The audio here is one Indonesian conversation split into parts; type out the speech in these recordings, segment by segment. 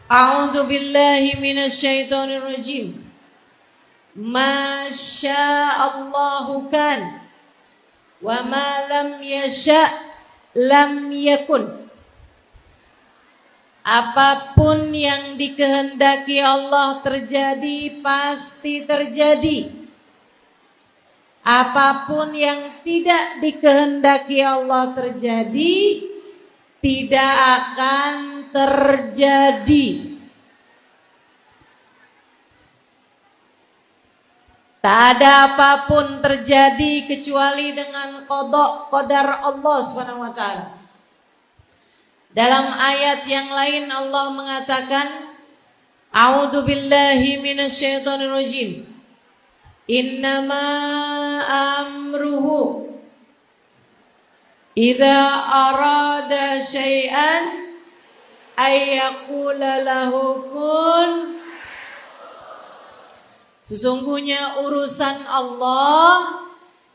A'udzu billahi minasyaitonir rajim. Ma sya'allahu kan wa ma lam yasha' lam yakun. Apapun yang dikehendaki Allah terjadi pasti terjadi. Apapun yang tidak dikehendaki Allah terjadi tidak akan terjadi. Tak ada apapun terjadi kecuali dengan qadar Allah Subhanahu wa taala. Dalam ayat yang lain Allah mengatakan, A'udzu billahi minasyaitonir rajim. Innama amruhu idza arada syai'an ayyaqula lahu kun. Sesungguhnya urusan Allah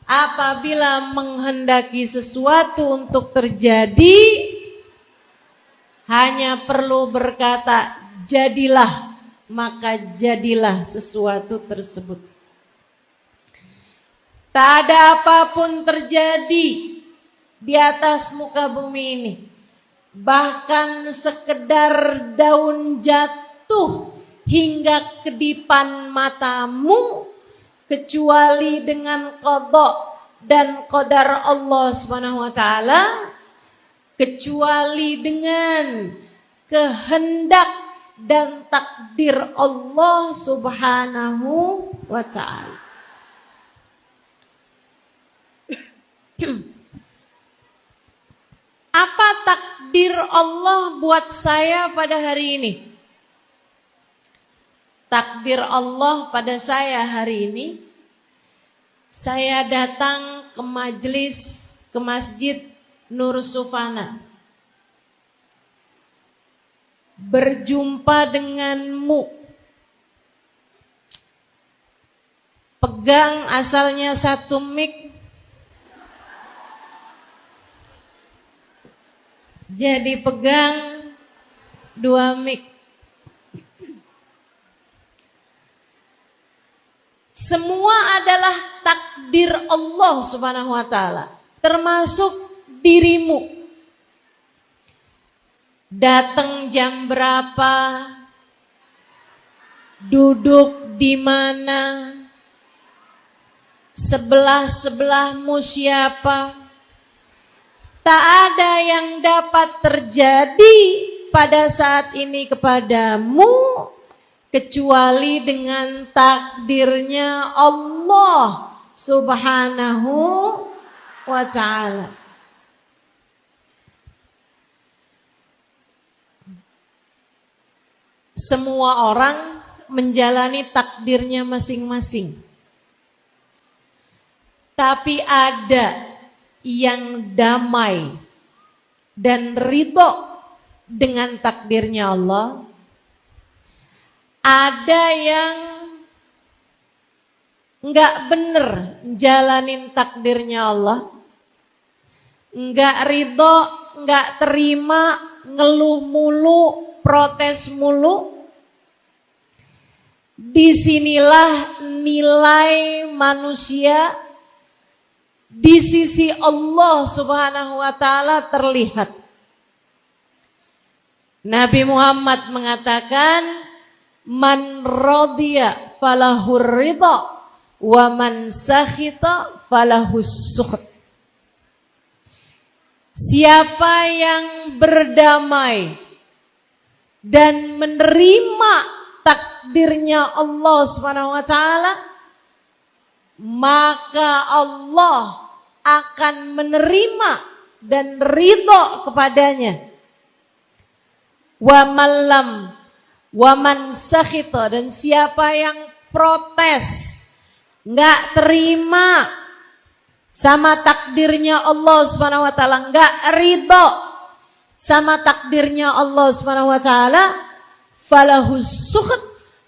apabila menghendaki sesuatu untuk terjadi hanya perlu berkata jadilah, maka jadilah sesuatu tersebut. Tak ada apapun terjadi di atas muka bumi ini, bahkan sekedar daun jatuh hingga kedipan matamu, kecuali dengan qada dan qadar Allah Subhanahu wa taala, kecuali dengan kehendak dan takdir Allah Subhanahu wa taala. Apa takdir Allah buat saya pada hari ini? Takdir Allah pada saya hari ini, saya datang ke masjid Nur Sufana, berjumpa denganmu, pegang asalnya satu mic, jadi pegang dua mic. Semua adalah takdir Allah Subhanahu wa taala, termasuk dirimu. Datang jam berapa? Duduk di mana? Sebelah-sebelahmu siapa? Tak ada yang dapat terjadi pada saat ini kepadamu kecuali dengan takdirnya Allah Subhanahu wa ta'ala. Semua orang menjalani takdirnya masing-masing. Tapi ada yang damai dan ridho dengan takdirnya Allah. Ada yang enggak bener jalanin takdirnya Allah, enggak ridho, enggak terima, ngeluh mulu, protes mulu. Disinilah nilai manusia di sisi Allah Subhanahu wa taala terlihat. Nabi Muhammad mengatakan, man radiya falahur ridha wa man sakhita falahus sukht. Siapa yang berdamai dan menerima takdirnya Allah Subhanahu wa taala, maka Allah akan menerima dan ridho kepadanya. Wa malam waman sakhita, dan siapa yang protes, nggak terima sama takdirnya Allah Subhanahu wa taala, nggak ridho sama takdirnya Allah Subhanahu wa taala, falahus sukht,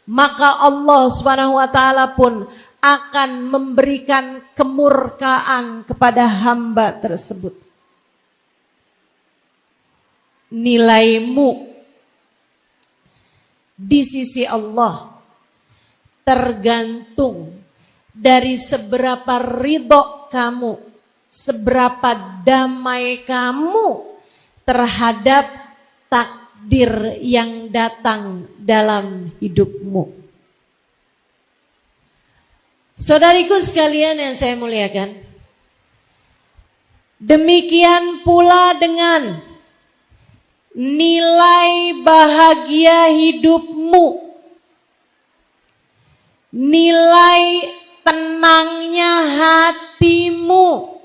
maka Allah Subhanahu wa taala pun akan memberikan kemurkaan kepada hamba tersebut. Nilaimu di sisi Allah tergantung dari seberapa ridho kamu, seberapa damai kamu terhadap takdir yang datang dalam hidupmu. Saudariku sekalian yang saya muliakan, demikian pula dengan nilai bahagia hidupmu, nilai tenangnya hatimu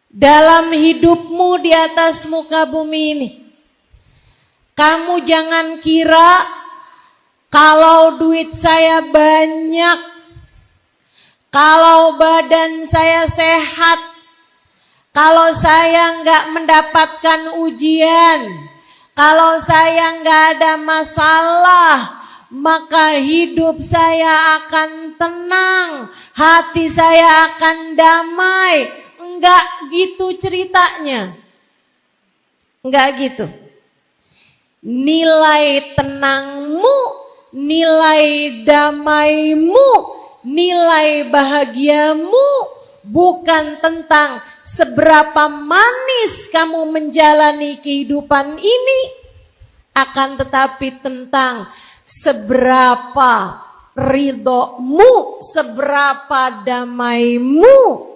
dalam hidupmu di atas muka bumi ini. Kamu jangan kira kalau duit saya banyak, kalau badan saya sehat, kalau saya nggak mendapatkan ujian, kalau saya nggak ada masalah, maka hidup saya akan tenang, hati saya akan damai. Enggak gitu ceritanya. Enggak gitu. Nilai tenangmu, nilai damaimu, nilai bahagiamu bukan tentang seberapa manis kamu menjalani kehidupan ini, akan tetapi tentang seberapa ridhomu, seberapa damaimu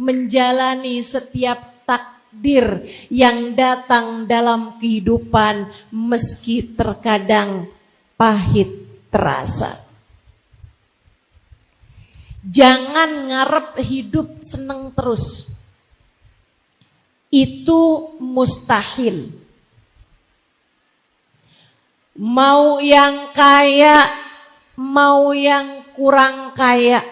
menjalani setiap takdir yang datang dalam kehidupan, meski terkadang pahit terasa. Jangan ngarep hidup seneng terus. Itu mustahil. Mau yang kaya, mau yang kurang kaya,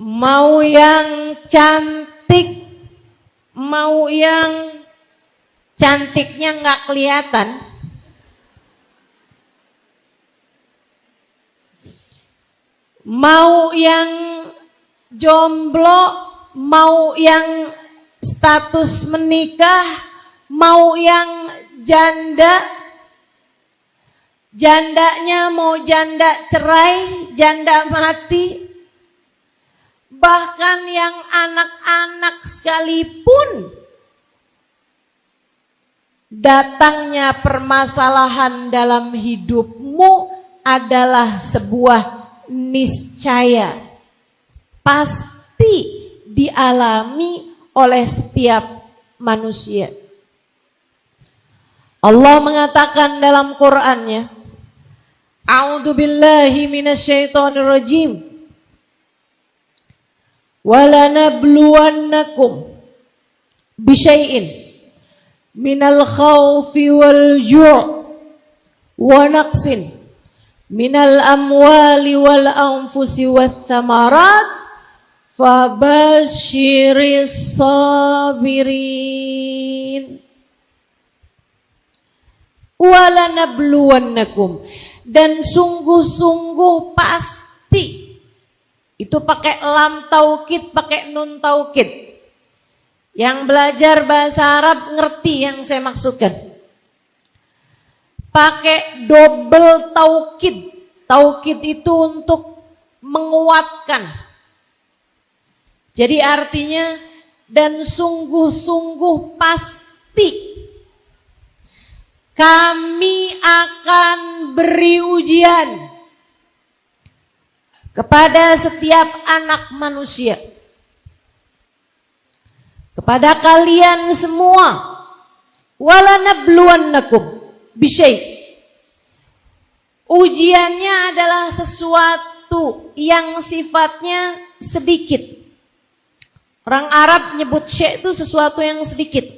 mau yang cantik, mau yang cantiknya nggak kelihatan, mau yang jomblo, mau yang status menikah, mau yang janda, jandanya mau janda cerai, janda mati, bahkan yang anak-anak sekalipun, datangnya permasalahan dalam hidupmu adalah sebuah niscaya, pasti dialami oleh setiap manusia. Allah mengatakan dalam Qur'annya, A'udzu billahi minasyaitonir rajim. Walanabluwannakum bisyai'in minal khawfi wal ju' wa naqsin minal amwali wal anfusi wath thamarat fabasyiris sabirin. Walanabluwannakum, dan sungguh-sungguh pasti, itu pakai lam taukid, pakai nun taukid. Yang belajar bahasa Arab ngerti yang saya maksudkan. Pakai double taukid. Taukid itu untuk menguatkan. Jadi artinya, dan sungguh-sungguh pasti kami akan beri ujian kepada setiap anak manusia, kepada kalian semua. Walanabluwannakum bisyai'. Ujiannya adalah sesuatu yang sifatnya sedikit. Orang Arab nyebut syai' itu sesuatu yang sedikit.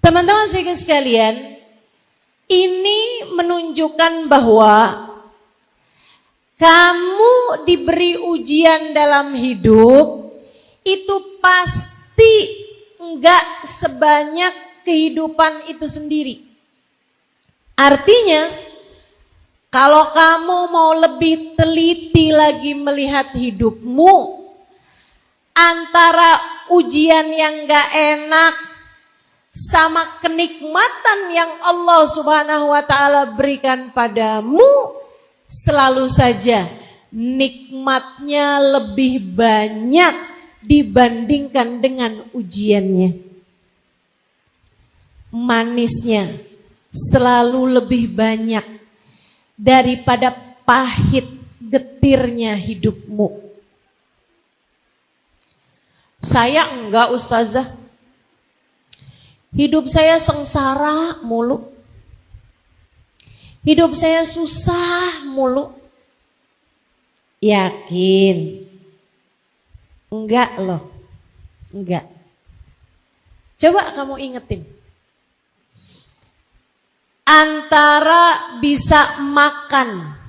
Teman-teman sekalian, ini menunjukkan bahwa kamu diberi ujian dalam hidup itu pasti enggak sebanyak kehidupan itu sendiri. Artinya, kalau kamu mau lebih teliti lagi melihat hidupmu, antara ujian yang enggak enak, sama kenikmatan yang Allah Subhanahu wa taala berikan padamu, selalu saja nikmatnya lebih banyak dibandingkan dengan ujiannya. Manisnya selalu lebih banyak daripada pahit getirnya hidupmu. Saya enggak, Ustazah. Hidup saya sengsara mulu. Hidup saya susah mulu. Yakin? Enggak loh. Enggak. Coba kamu ingetin. Antara bisa makan.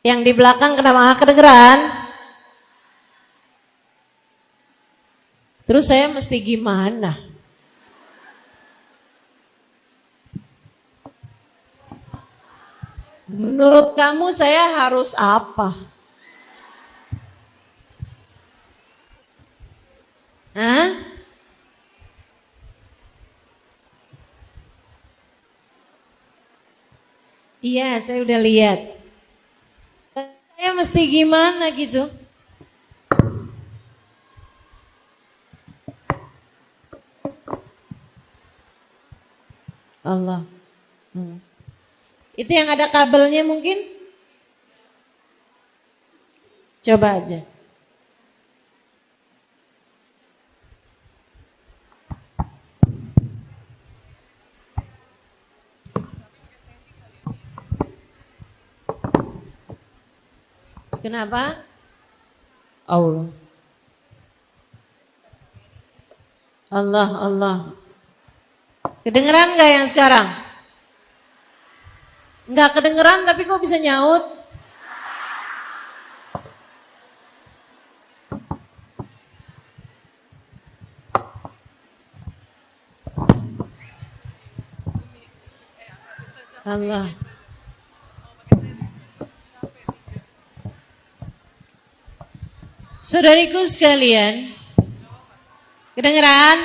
Yang di belakang kenapa kedengeran? Terus saya mesti gimana? Menurut kamu saya harus apa? Hah? Iya, saya udah lihat. Saya mesti gimana gitu? Allah. Itu yang ada kabelnya mungkin? Coba aja. Kenapa? Allah. Allah. Kedengeran gak yang sekarang? Enggak kedengeran tapi kok bisa nyaut? Allah. Saudariku sekalian, kedengeran?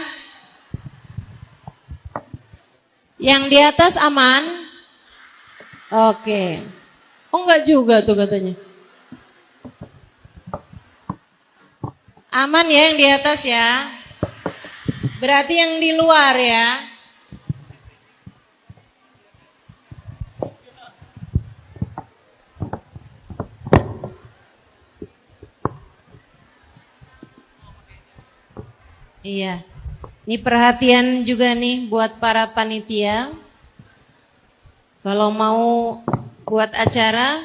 Yang di atas aman? Oke. Oh enggak juga tuh katanya. Aman ya yang di atas ya. Berarti yang di luar ya. Iya. Ini perhatian juga nih buat para panitia. Kalau mau buat acara,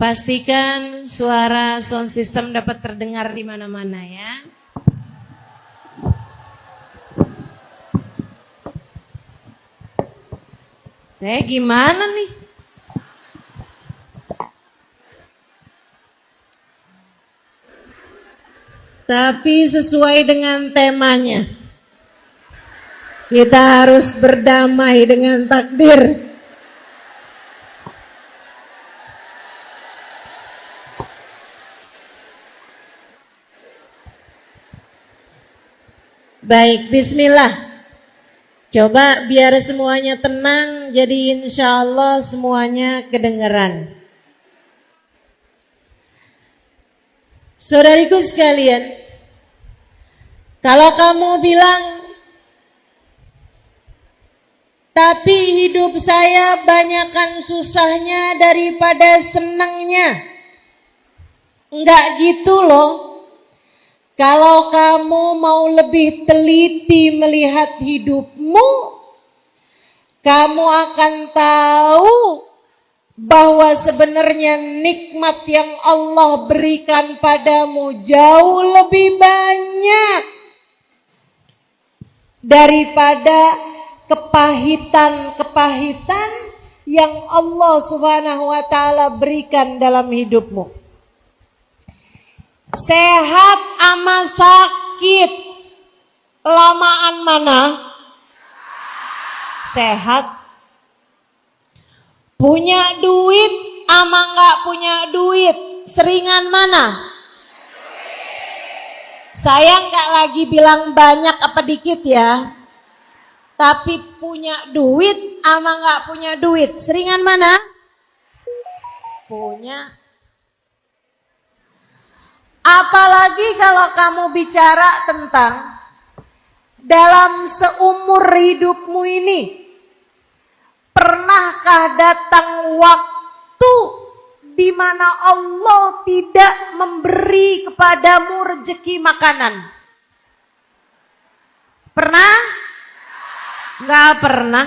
pastikan suara sound system dapat terdengar di mana-mana ya. Saya gimana nih? Tapi sesuai dengan temanya. Kita harus berdamai dengan takdir. Baik, bismillah. Coba biar semuanya tenang, jadi insya Allah semuanya kedengeran. Saudariku sekalian, kalau kamu bilang, tapi hidup saya banyakkan susahnya daripada senangnya. Enggak gitu loh. Kalau kamu mau lebih teliti melihat hidupmu, kamu akan tahu bahwa sebenarnya nikmat yang Allah berikan padamu jauh lebih banyak daripada kepahitan-kepahitan yang Allah Subhanahu wa taala berikan dalam hidupmu. Sehat ama sakit, lamaan mana? Sehat. Punya duit ama enggak punya duit, seringan mana? Saya nggak lagi bilang banyak apa dikit ya. Tapi punya duit sama nggak punya duit, seringan mana? Punya. Apalagi kalau kamu bicara tentang dalam seumur hidupmu ini, pernahkah datang waktu di mana Allah tidak memberi kepadamu rezeki makanan? Pernah? Nggak pernah.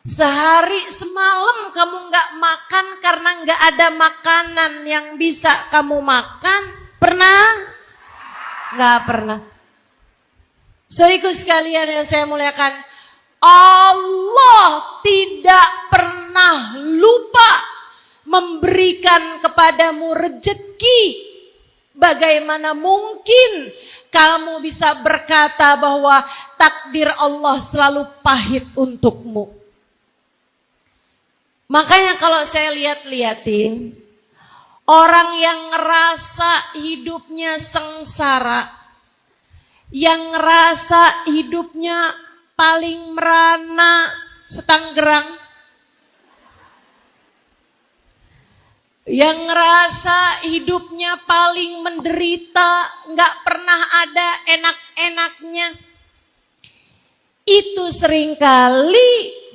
Sehari semalam kamu nggak makan karena nggak ada makanan yang bisa kamu makan. Pernah? Nggak pernah. Saudaraku sekalian yang saya muliakan, Allah tidak pernah lupa memberikan kepadamu rezeki. Bagaimana mungkin kamu bisa berkata bahwa takdir Allah selalu pahit untukmu? Makanya kalau saya lihat-lihatin, orang yang ngerasa hidupnya sengsara, yang ngerasa hidupnya paling merana setanggerang, yang ngerasa hidupnya paling menderita, gak pernah ada enak-enaknya, itu seringkali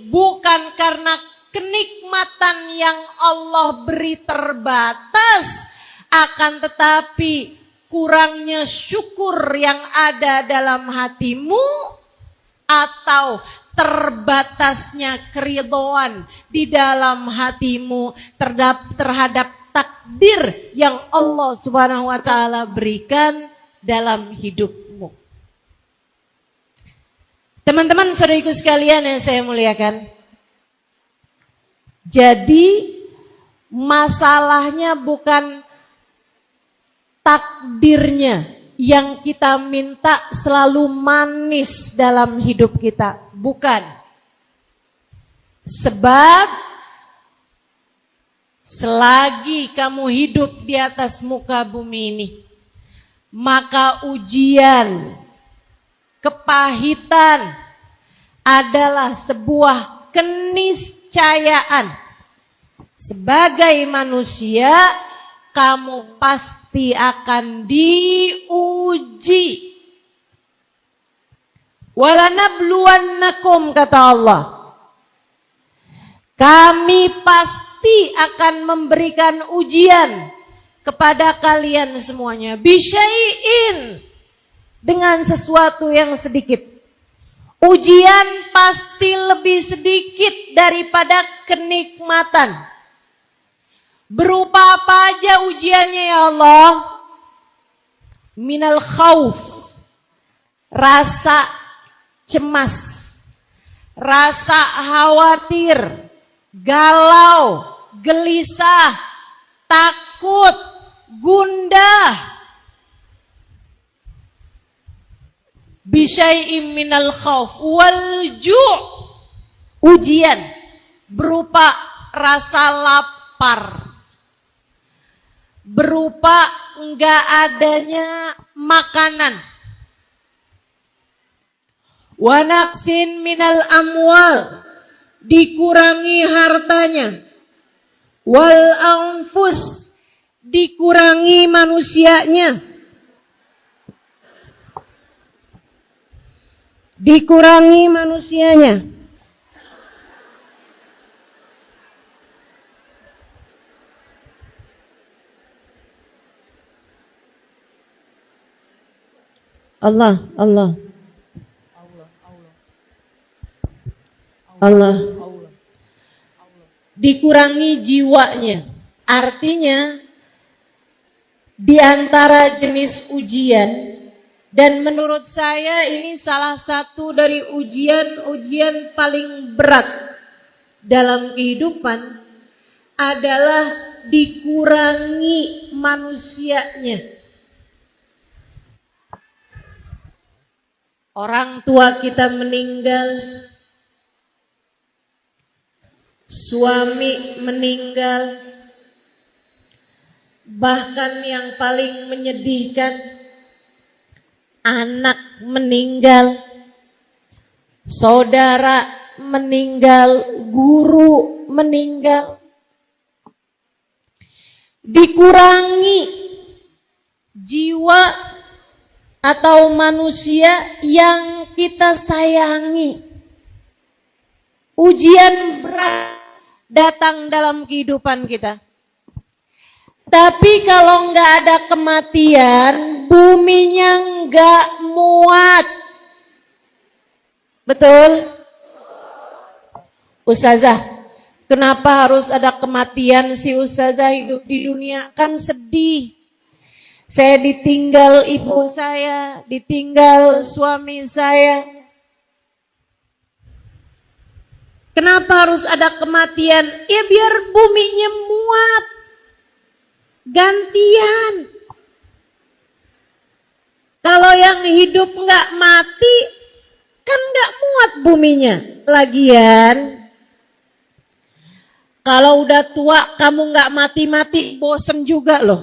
bukan karena kenikmatan yang Allah beri terbatas, akan tetapi kurangnya syukur yang ada dalam hatimu, atau terbatasnya keridhaan di dalam hatimu terhadap takdir yang Allah Subhanahu wa taala berikan dalam hidupmu. Teman-teman saudaraku sekalian yang saya muliakan, jadi masalahnya bukan takdirnya yang kita minta selalu manis dalam hidup kita. Bukan. Sebab selagi kamu hidup di atas muka bumi ini, maka ujian, kepahitan adalah sebuah keniscayaan. Sebagai manusia, kamu pasti akan diuji. Walanabluwannakum, kata Allah. Kami pasti akan memberikan ujian kepada kalian semuanya. Bisyai'in, dengan sesuatu yang sedikit. Ujian pasti lebih sedikit daripada kenikmatan. Berupa apa aja ujiannya ya Allah? Minal khauf, rasa cemas, rasa khawatir, galau, gelisah, takut, gundah. Bisyai'im minal khauf wal ju', ujian berupa rasa lapar, berupa enggak adanya makanan. Wa naqsin minal amwal, dikurangi hartanya. Wal anfus, dikurangi manusianya. Dikurangi manusianya. Allah. Dikurangi jiwanya. Artinya di antara jenis ujian, dan menurut saya ini salah satu dari ujian paling berat dalam kehidupan, adalah dikurangi manusianya. Orang tua kita meninggal, suami meninggal, bahkan yang paling menyedihkan, anak meninggal, saudara meninggal, guru meninggal. Dikurangi jiwa atau manusia yang kita sayangi. Ujian berat datang dalam kehidupan kita. Tapi kalau nggak ada kematian, buminya nggak muat. Betul? Ustazah, kenapa harus ada kematian si Ustazah? Hidup di dunia kan sedih. Saya ditinggal ibu saya, ditinggal suami saya. Kenapa harus ada kematian? Ya biar buminya muat. Gantian. Kalau yang hidup nggak mati, kan nggak muat buminya. Lagian, kalau udah tua kamu nggak mati-mati, bosen juga loh.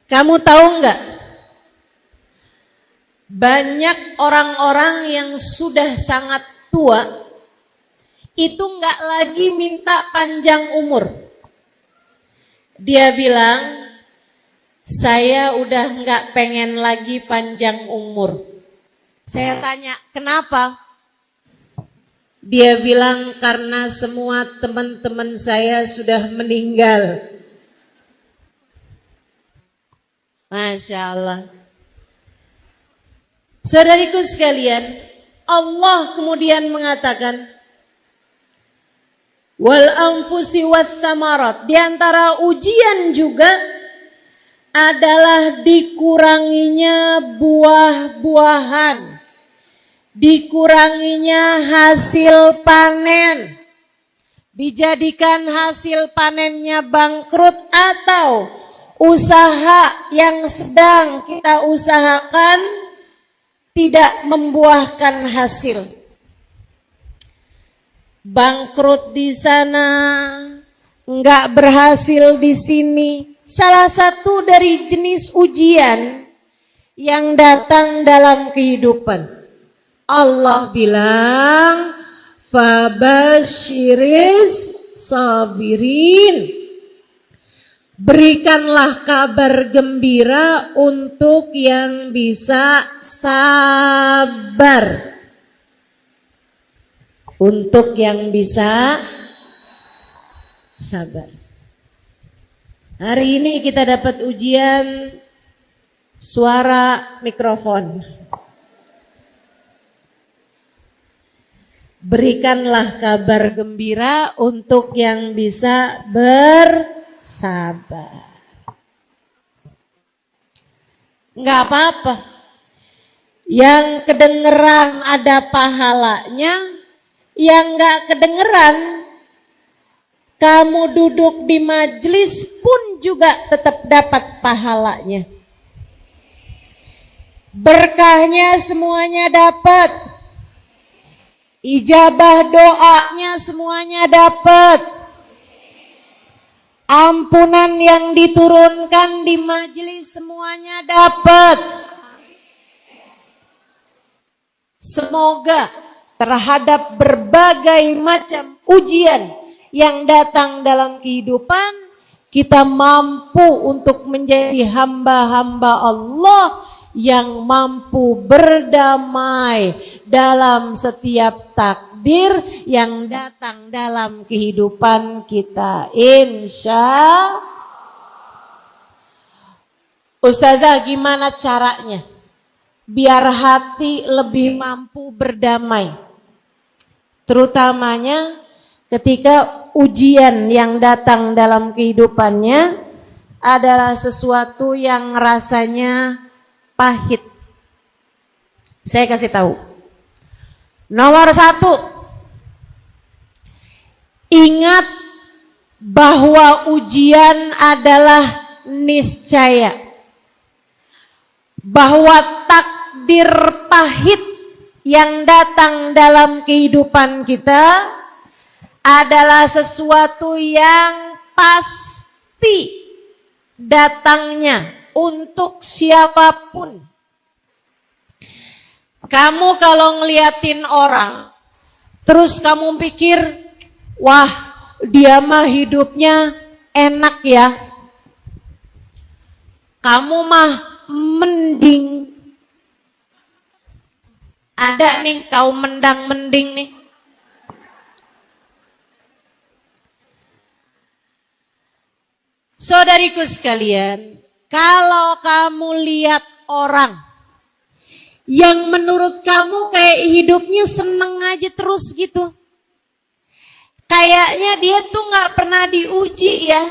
Kamu tahu nggak? Banyak orang-orang yang sudah sangat tua itu nggak lagi minta panjang umur. Dia bilang, saya udah nggak pengen lagi panjang umur. Saya tanya, kenapa? Dia bilang, karena semua teman-teman saya sudah meninggal. Masya Allah. Saudariku sekalian, Allah kemudian mengatakan, wal anfusi was samarat. Di antara ujian juga adalah dikuranginya buah-buahan, dikuranginya hasil panen, dijadikan hasil panennya bangkrut, atau usaha yang sedang kita usahakan tidak membuahkan hasil. Bangkrut di sana, enggak berhasil di sini. Salah satu dari jenis ujian yang datang dalam kehidupan. Allah bilang, fabasyiris sabirin. Berikanlah kabar gembira untuk yang bisa sabar. Untuk yang bisa sabar. Hari ini kita dapat ujian suara mikrofon. Berikanlah kabar gembira untuk yang bisa sabar. Enggak apa-apa. Yang kedengeran ada pahalanya, yang enggak kedengeran, kamu duduk di majelis pun juga tetap dapat pahalanya. Berkahnya semuanya dapat. Ijabah doanya semuanya dapat. Ampunan yang diturunkan di majelis semuanya dapat. Semoga terhadap berbagai macam ujian yang datang dalam kehidupan, kita mampu untuk menjadi hamba-hamba Allah yang mampu berdamai dalam setiap takdir yang datang dalam kehidupan kita. Insya Ustazah, gimana caranya biar hati lebih mampu berdamai, terutamanya ketika ujian yang datang dalam kehidupannya adalah sesuatu yang rasanya pahit. Saya kasih tahu. Nomor 1, ingat bahwa ujian adalah niscaya. Bahwa takdir pahit yang datang dalam kehidupan kita adalah sesuatu yang pasti datangnya untuk siapapun. Kamu kalau ngeliatin orang, terus kamu pikir, wah dia mah hidupnya enak ya. Kamu mah mending. Ada nih kaum mendang-mending nih. Saudariku sekalian, kalau kamu lihat orang yang menurut kamu kayak hidupnya seneng aja terus gitu, kayaknya dia tuh gak pernah diuji ya.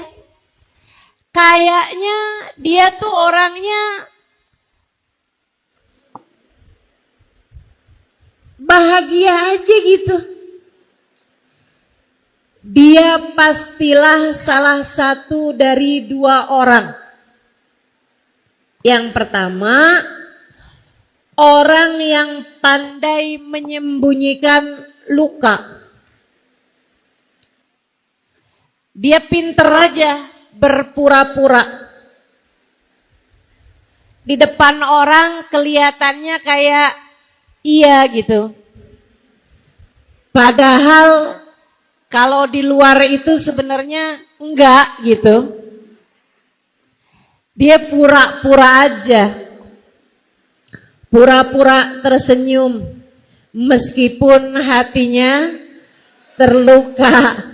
Kayaknya dia tuh orangnya bahagia aja gitu. Dia pastilah salah satu dari dua orang. Yang pertama, orang yang pandai menyembunyikan luka. Dia pinter aja berpura-pura. Di depan orang kelihatannya kayak iya gitu. Padahal kalau di luar itu sebenarnya enggak gitu. Dia pura-pura aja. Pura-pura tersenyum meskipun hatinya terluka.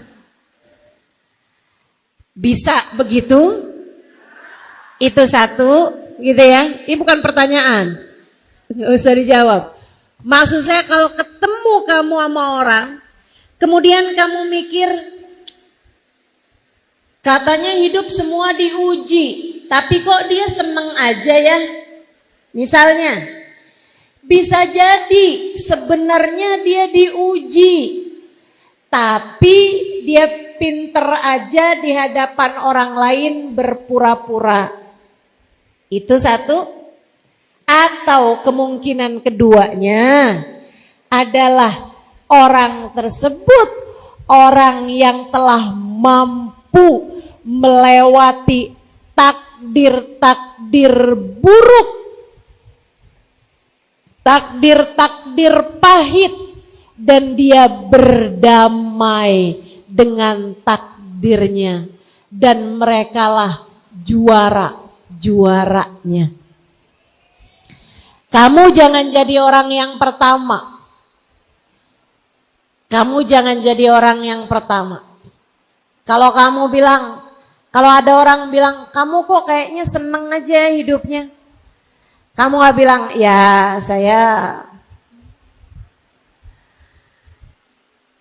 Bisa begitu? Itu satu gitu ya. Ini bukan pertanyaan. Nggak usah dijawab. Maksud saya kalau ketemu kamu sama orang, kemudian kamu mikir, katanya hidup semua diuji, tapi kok dia seneng aja ya. Misalnya, bisa jadi sebenarnya dia diuji, tapi dia pinter aja di hadapan orang lain berpura-pura. Itu satu. Atau kemungkinan keduanya adalah orang tersebut orang yang telah mampu melewati takdir-takdir buruk, takdir-takdir pahit, dan dia berdamai dengan takdirnya, dan merekalah juara-juaranya. Kamu jangan jadi orang yang pertama. Kamu jangan jadi orang yang pertama. Kalau kamu bilang, kalau ada orang bilang, kamu kok kayaknya seneng aja hidupnya. Kamu gak bilang, ya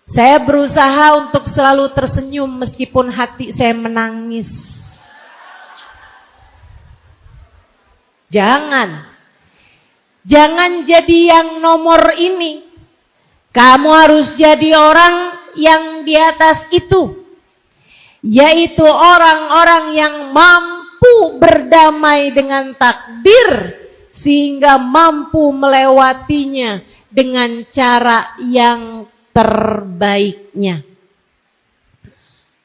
saya berusaha untuk selalu tersenyum meskipun hati saya menangis. Jangan jadi yang nomor ini. Kamu harus jadi orang yang di atas itu. Yaitu orang-orang yang mampu berdamai dengan takdir sehingga mampu melewatinya dengan cara yang terbaiknya.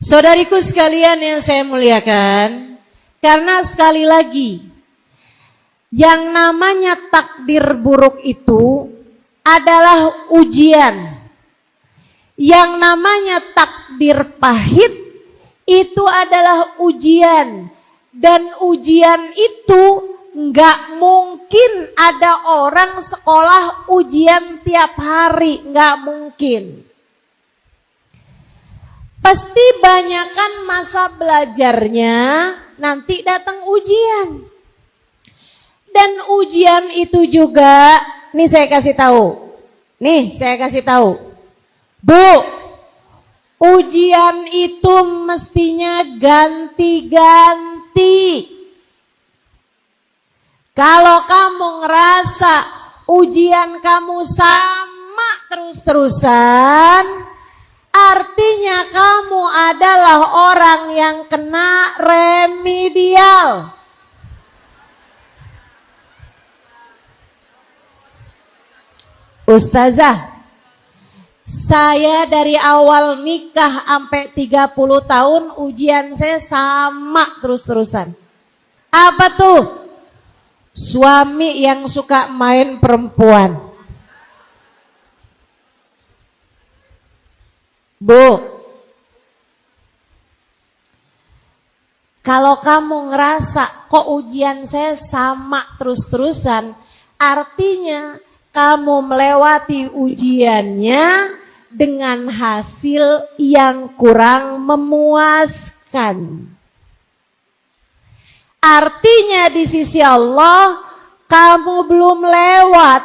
Saudariku sekalian yang saya muliakan, karena sekali lagi yang namanya takdir buruk itu adalah ujian. Yang namanya takdir pahit itu adalah ujian. Dan ujian itu nggak mungkin ada orang sekolah ujian tiap hari, nggak mungkin. Pasti banyakan masa belajarnya nanti datang ujian. Dan ujian itu juga, nih saya kasih tahu. Bu, ujian itu mestinya ganti-ganti. Kalau kamu ngerasa ujian kamu sama terus-terusan, artinya kamu adalah orang yang kena remedial. Ustazah, saya dari awal nikah sampai 30 tahun ujian saya sama terus-terusan. Apa tuh? Suami yang suka main perempuan. Bu, kalau kamu ngerasa kok ujian saya sama terus-terusan, artinya kamu melewati ujiannya dengan hasil yang kurang memuaskan. Artinya di sisi Allah kamu belum lewat.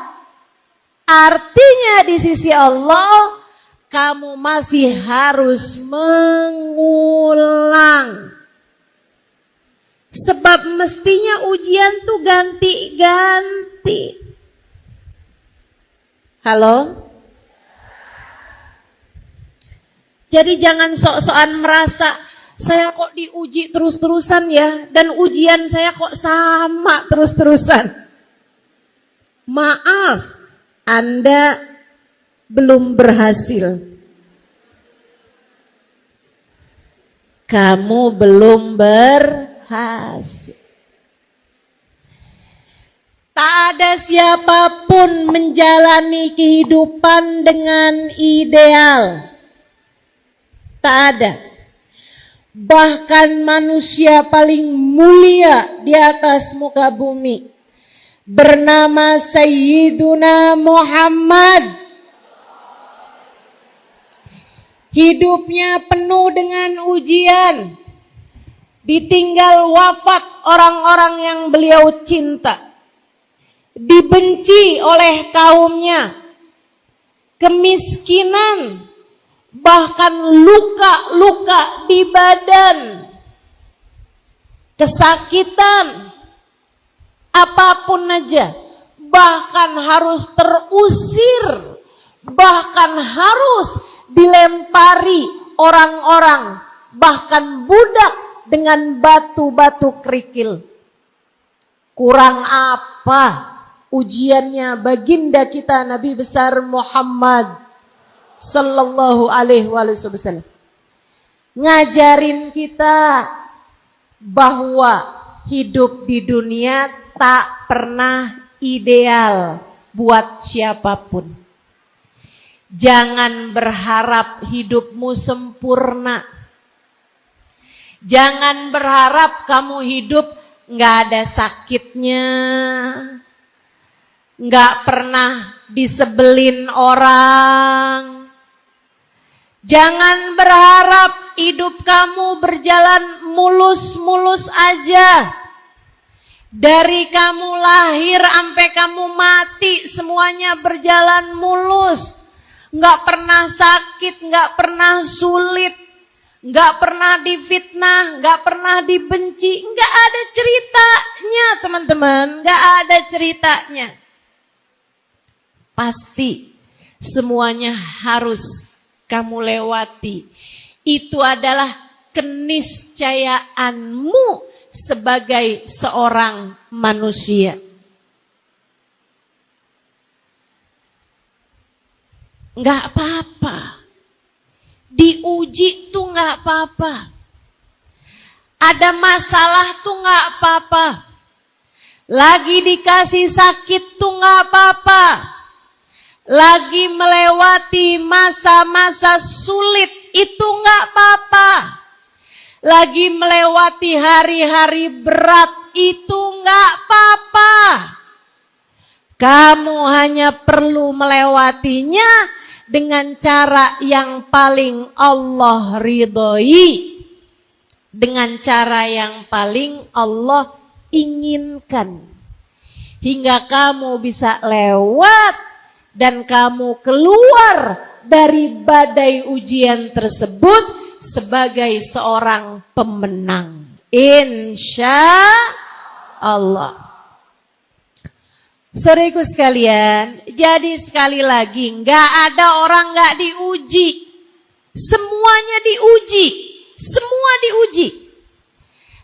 Artinya di sisi Allah kamu masih harus mengulang. Sebab mestinya ujian tuh ganti-ganti. Halo? Jadi jangan sok-sokan merasa saya kok diuji terus-terusan ya, dan ujian saya kok sama terus-terusan. Maaf, Anda belum berhasil. Kamu belum berhasil. Tak ada siapapun menjalani kehidupan dengan ideal. Tak ada. Bahkan manusia paling mulia di atas muka bumi, bernama Sayyiduna Muhammad, hidupnya penuh dengan ujian. Ditinggal wafat orang-orang yang beliau cinta. Dibenci oleh kaumnya, kemiskinan, bahkan luka-luka di badan, kesakitan, apapun aja, bahkan harus terusir, bahkan harus dilempari orang-orang, bahkan budak dengan batu-batu kerikil. Kurang apa ujiannya baginda kita Nabi besar Muhammad sallallahu alaihi wasallam, ngajarin kita bahwa hidup di dunia tak pernah ideal buat siapapun. Jangan berharap hidupmu sempurna. Jangan berharap kamu hidup gak ada sakitnya, gak pernah disebelin orang. Jangan berharap hidup kamu berjalan mulus-mulus aja. Dari kamu lahir sampai kamu mati semuanya berjalan mulus. Gak pernah sakit, gak pernah sulit, gak pernah difitnah, gak pernah dibenci. Gak ada ceritanya teman-teman, gak ada ceritanya. Pasti semuanya harus kamu lewati. Itu adalah keniscayaanmu sebagai seorang manusia. Enggak apa-apa. Diuji tuh enggak apa-apa. Ada masalah tuh enggak apa-apa. Lagi dikasih sakit tuh enggak apa-apa. Lagi melewati masa-masa sulit itu enggak apa-apa. Lagi melewati hari-hari berat itu enggak apa-apa. Kamu hanya perlu melewatinya dengan cara yang paling Allah ridhoi, dengan cara yang paling Allah inginkan, hingga kamu bisa lewat dan kamu keluar dari badai ujian tersebut sebagai seorang pemenang, insya Allah. Saudaraku sekalian, jadi sekali lagi nggak ada orang nggak diuji, semuanya diuji, semua diuji,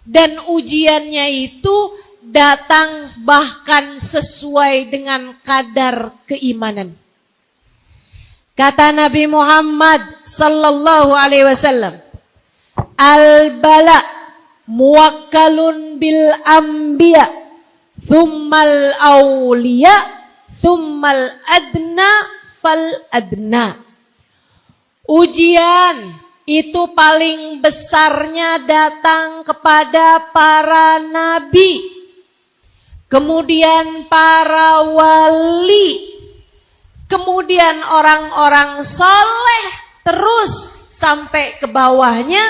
dan ujiannya itu datang bahkan sesuai dengan kadar keimanan. Kata Nabi Muhammad sallallahu alaihi wasallam, al-bala muwakkalun bil anbiya, thummal awliya, thummal adna fal adna. Ujian itu paling besarnya datang kepada para nabi, kemudian para wali, kemudian orang-orang soleh, terus sampai ke bawahnya.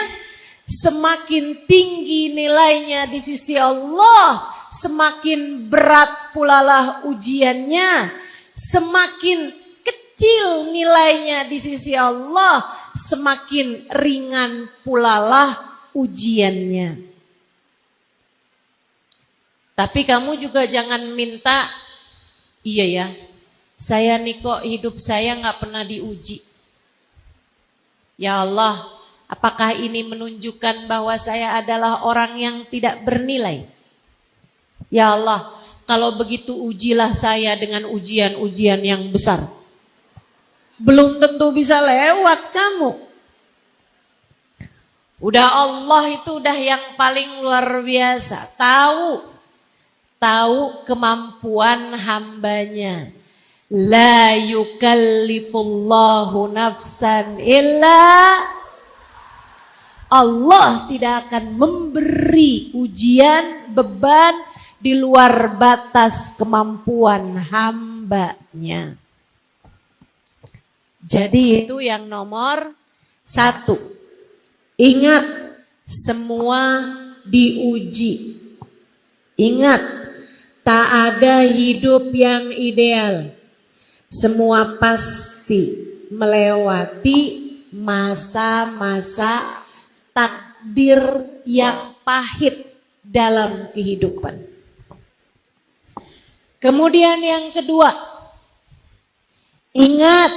Semakin tinggi nilainya di sisi Allah, semakin berat pulalah ujiannya. Semakin kecil nilainya di sisi Allah, semakin ringan pulalah ujiannya. Tapi kamu juga jangan minta, iya ya, saya nih kok hidup saya gak pernah diuji. Ya Allah, apakah ini menunjukkan bahwa saya adalah orang yang tidak bernilai? Ya Allah, kalau begitu ujilah saya dengan ujian-ujian yang besar. Belum tentu bisa lewat kamu. Udah Allah itu udah yang paling luar biasa. Tahu kemampuan hambanya. La yukallifullahu nafsan illa, Allah tidak akan memberi ujian, beban di luar batas kemampuan hambanya. Jadi itu yang nomor 1. Ingat, semua diuji. Ingat, tak ada hidup yang ideal. Semua pasti melewati masa-masa takdir yang pahit dalam kehidupan. Kemudian yang kedua, ingat,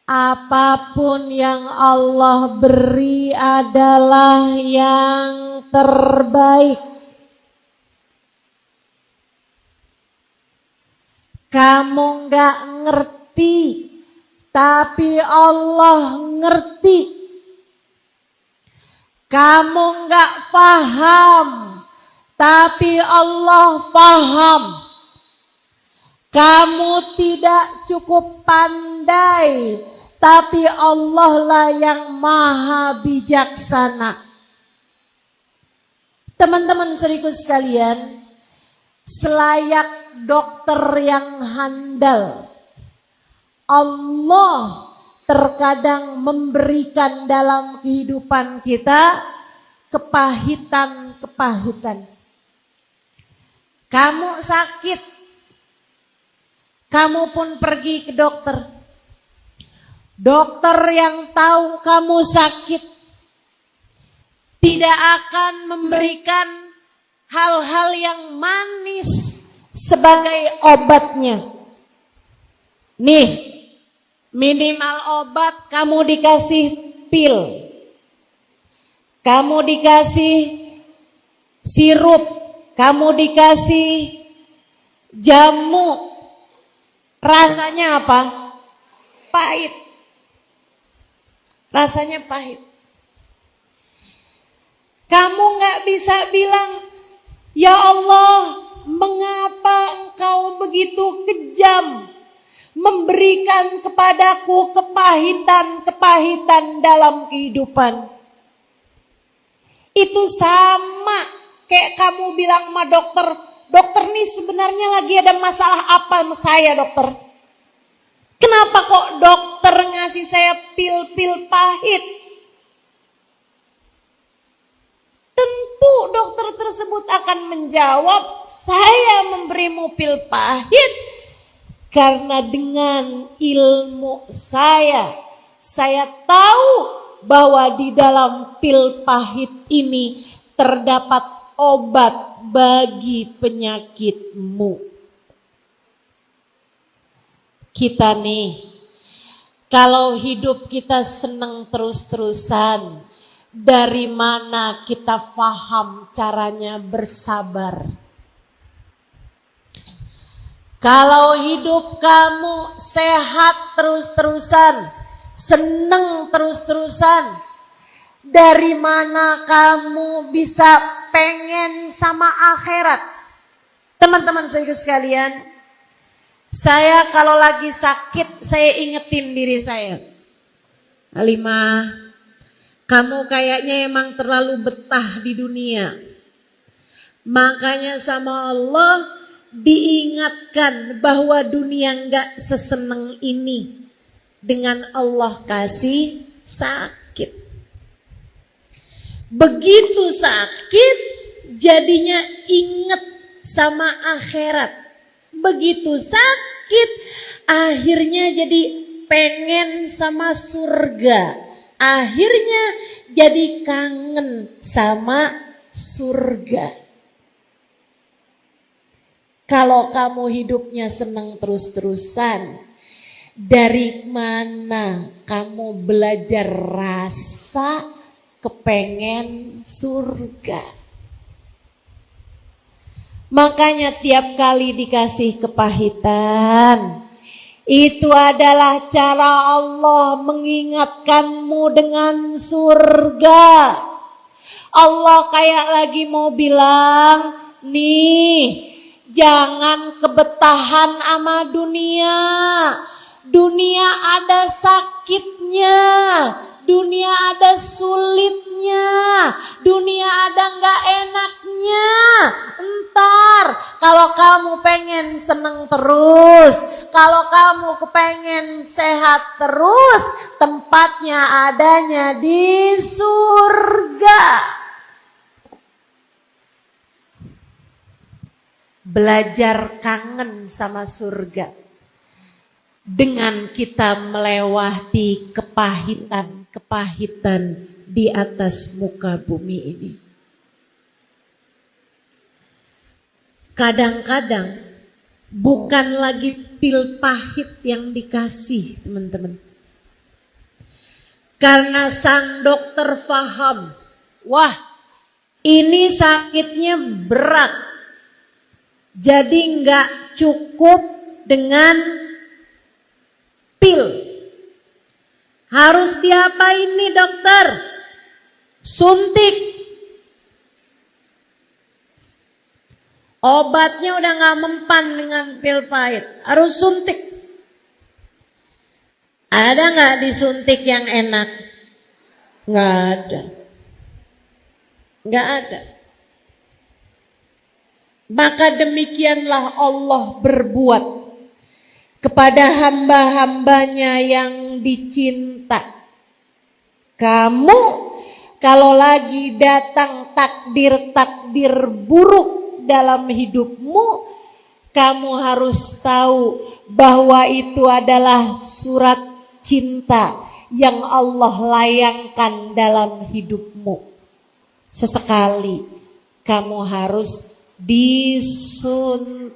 apapun yang Allah beri adalah yang terbaik. Kamu gak ngerti, tapi Allah ngerti. Kamu gak faham, tapi Allah faham. Kamu tidak cukup pandai, tapi Allah lah yang maha bijaksana. Teman-teman seriku sekalian, selayak dokter yang handal, Allah terkadang memberikan dalam kehidupan kita kepahitan-kepahitan. Kamu sakit, kamu pun pergi ke dokter. Dokter yang tahu kamu sakit tidak akan memberikan hal-hal yang manis sebagai obatnya. Nih, minimal obat kamu dikasih pil, kamu dikasih sirup, kamu dikasih jamu. Rasanya apa? Pahit. Rasanya pahit. Kamu gak bisa bilang, ya Allah, mengapa engkau begitu kejam memberikan kepadaku kepahitan-kepahitan dalam kehidupan. Itu sama kayak kamu bilang sama dokter, dokter nih sebenarnya lagi ada masalah apa sama saya dokter? Kenapa kok dokter ngasih saya pil-pil pahit? Tentu dokter tersebut akan menjawab, saya memberimu pil pahit karena dengan ilmu saya tahu bahwa di dalam pil pahit ini terdapat obat bagi penyakitmu. Kita nih, kalau hidup kita senang terus-terusan, dari mana kita paham caranya bersabar? Kalau hidup kamu sehat terus-terusan, seneng terus-terusan, dari mana kamu bisa pengen sama akhirat? Teman-teman saya sekalian, saya kalau lagi sakit, saya ingetin diri saya. Halimah, kamu kayaknya emang terlalu betah di dunia. Makanya sama Allah diingatkan bahwa dunia enggak seseneng ini. Dengan Allah kasih sakit. Begitu sakit, jadinya inget sama akhirat. Begitu sakit, akhirnya jadi pengen sama surga. Akhirnya jadi kangen sama surga. Kalau kamu hidupnya senang terus-terusan, dari mana kamu belajar rasa kepengen surga? Makanya tiap kali dikasih kepahitan, itu adalah cara Allah mengingatkanmu dengan surga. Allah kayak lagi mau bilang, nih, jangan kebetahan sama dunia. Dunia ada sakitnya, dunia ada sulitnya, dunia ada gak enaknya. Entar kalau kamu pengen seneng terus, kalau kamu kepengen sehat terus, tempatnya adanya di surga. Belajar kangen sama surga dengan kita melewati kepahitan-kepahitan di atas muka bumi ini. Kadang-kadang bukan lagi pil pahit yang dikasih, teman-teman. Karena sang dokter paham, wah, ini sakitnya berat. Jadi nggak cukup dengan pil. Harus diapain nih dokter? Suntik. Obatnya udah nggak mempan dengan pil pahit. Harus suntik. Ada nggak disuntik yang enak? Nggak ada. Nggak ada. Maka demikianlah Allah berbuat kepada hamba-hambanya yang dicinta. Kamu kalau lagi datang takdir-takdir buruk dalam hidupmu, kamu harus tahu bahwa itu adalah surat cinta yang Allah layangkan dalam hidupmu. Sesekali kamu harus disuntik.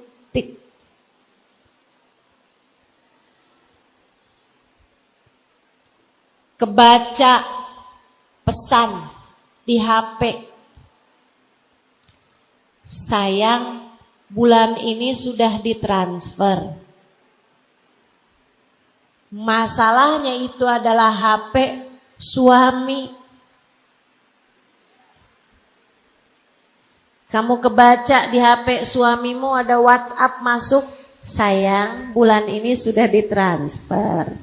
Kebaca pesan di HP. Sayang, bulan ini sudah ditransfer. Masalahnya itu adalah HP suami. Kamu kebaca di HP suamimu ada WhatsApp masuk, sayang, bulan ini sudah ditransfer.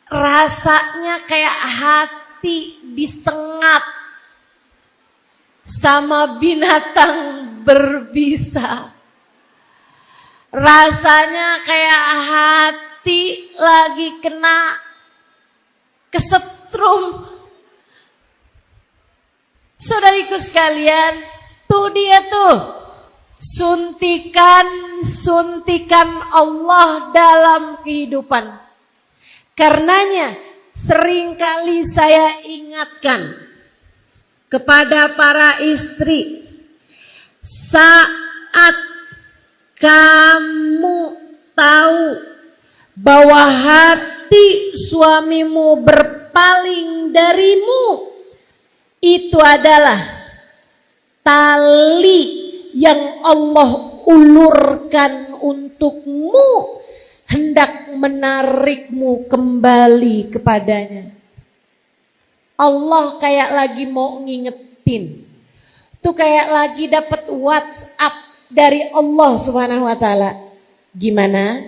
Rasanya kayak hati disengat sama binatang berbisa. Rasanya kayak hati lagi kena kesetrum. Saudariku sekalian, tuh dia tuh suntikan Allah dalam kehidupan. Karenanya seringkali saya ingatkan kepada para istri, saat kamu tahu bahwa hati suamimu berpaling darimu, itu adalah tali yang Allah ulurkan untukmu hendak menarikmu kembali kepadanya. Allah kayak lagi mau ngingetin. Tuh kayak lagi dapat WhatsApp dari Allah Subhanahu wa taala. Gimana?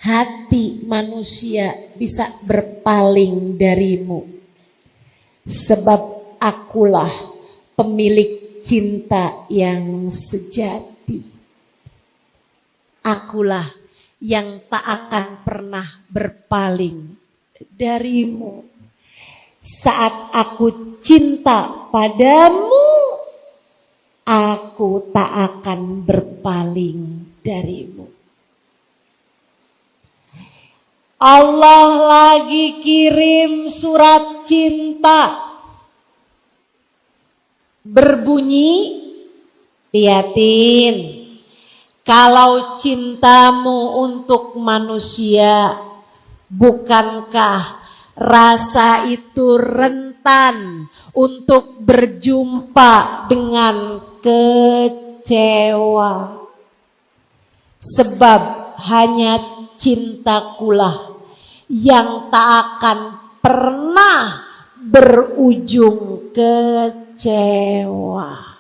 Hati manusia bisa berpaling darimu. Sebab akulah pemilik cinta yang sejati. Akulah yang tak akan pernah berpaling darimu. Saat aku cinta padamu, aku tak akan berpaling darimu. Allah lagi kirim surat cinta. Berbunyi, liatin. Kalau cintamu untuk manusia, bukankah rasa itu rentan untuk berjumpa dengan kecewa? Sebab hanya cintakulah yang tak akan pernah berujung kecewa.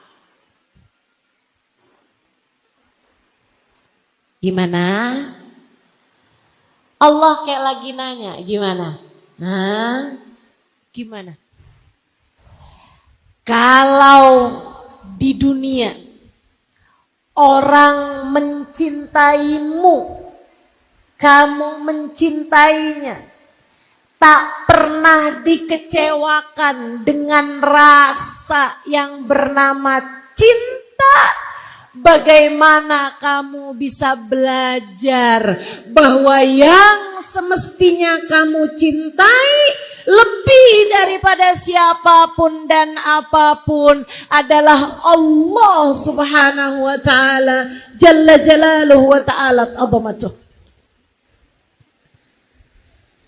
Gimana? Allah kayak lagi nanya, gimana? Hah? Gimana? Kalau di dunia orang mencintaimu, kamu mencintainya, tak pernah dikecewakan dengan rasa yang bernama cinta, bagaimana kamu bisa belajar bahwa yang semestinya kamu cintai lebih daripada siapapun dan apapun adalah Allah Subhanahu wa taala, jalla jalaluhu wa ta'ala azamatuh.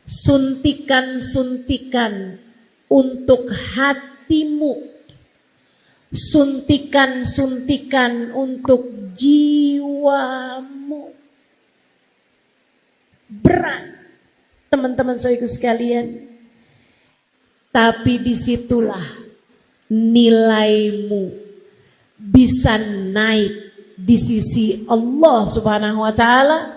Suntikan-suntikan untuk hatimu, suntikan-suntikan untuk jiwamu. Berat, teman-teman saudaraku sekalian. Tapi disitulah nilaimu bisa naik di sisi Allah Subhanahu wa ta'ala.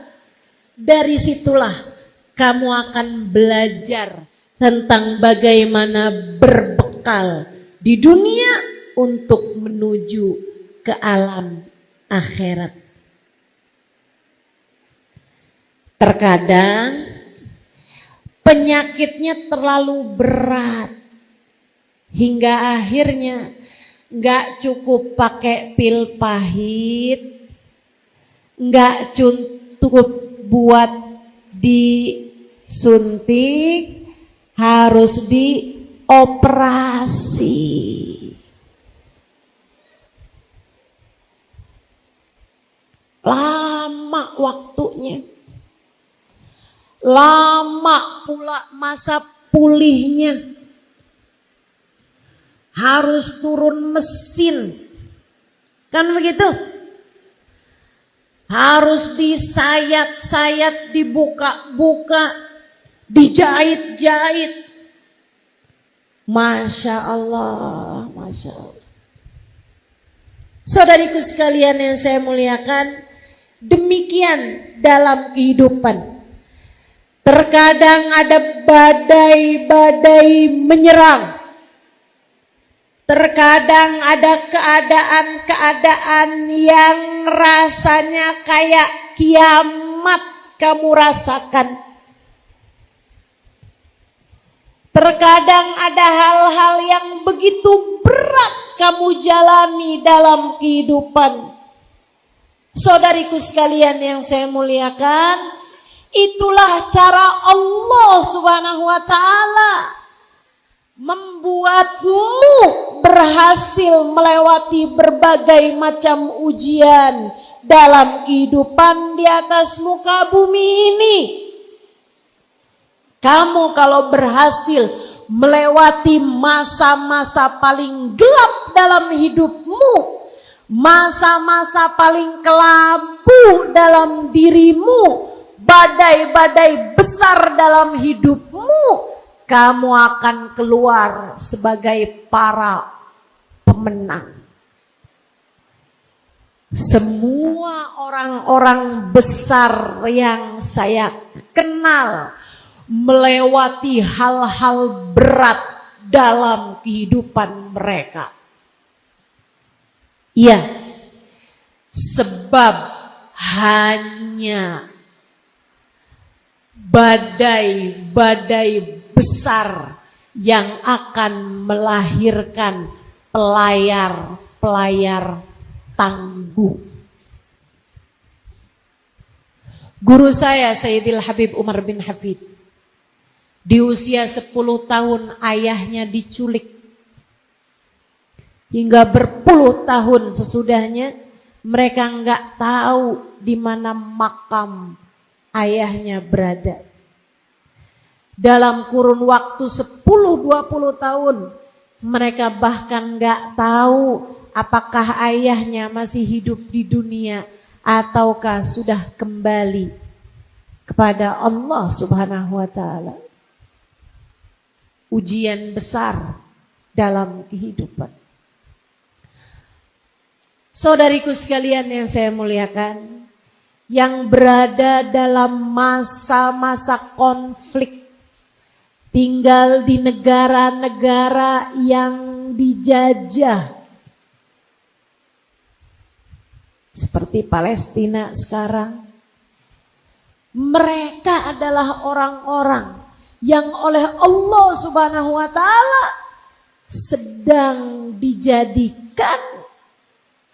Dari situlah kamu akan belajar tentang bagaimana berbekal di dunia untuk menuju ke alam akhirat. Terkadang penyakitnya terlalu berat hingga akhirnya gak cukup pakai pil pahit, gak cukup buat disuntik, harus dioperasi. Lama waktunya, lama pula masa pulihnya, harus turun mesin, kan begitu? Harus disayat-sayat, dibuka-buka, dijahit-jahit. Masya Allah, Masya Allah. Saudariku sekalian yang saya muliakan, demikian dalam kehidupan. Terkadang ada badai-badai menyerang. Terkadang ada keadaan-keadaan yang rasanya kayak kiamat kamu rasakan. Terkadang ada hal-hal yang begitu berat kamu jalani dalam kehidupan. Saudariku sekalian yang saya muliakan, itulah cara Allah Subhanahu wa ta'ala membuatmu berhasil melewati berbagai macam ujian dalam kehidupan di atas muka bumi ini. Kamu kalau berhasil melewati masa-masa paling gelap dalam hidupmu, masa-masa paling kelabu dalam dirimu, badai-badai besar dalam hidupmu, kamu akan keluar sebagai para pemenang. Semua orang-orang besar yang saya kenal melewati hal-hal berat dalam kehidupan mereka. Iya, sebab hanya badai-badai besar yang akan melahirkan pelayar-pelayar tangguh. Guru saya Sayyidil Habib Umar bin Hafid, di usia 10 tahun ayahnya diculik. Hingga berpuluh tahun sesudahnya mereka nggak tahu di mana makam ayahnya berada. Dalam kurun waktu 10-20 tahun mereka bahkan nggak tahu apakah ayahnya masih hidup di dunia ataukah sudah kembali kepada Allah Subhanahu wa taala. Ujian besar dalam kehidupan. Saudariku sekalian yang saya muliakan, yang berada dalam masa-masa konflik, tinggal di negara-negara yang dijajah, seperti Palestina sekarang, mereka adalah orang-orang yang oleh Allah Subhanahu wa taala sedang dijadikan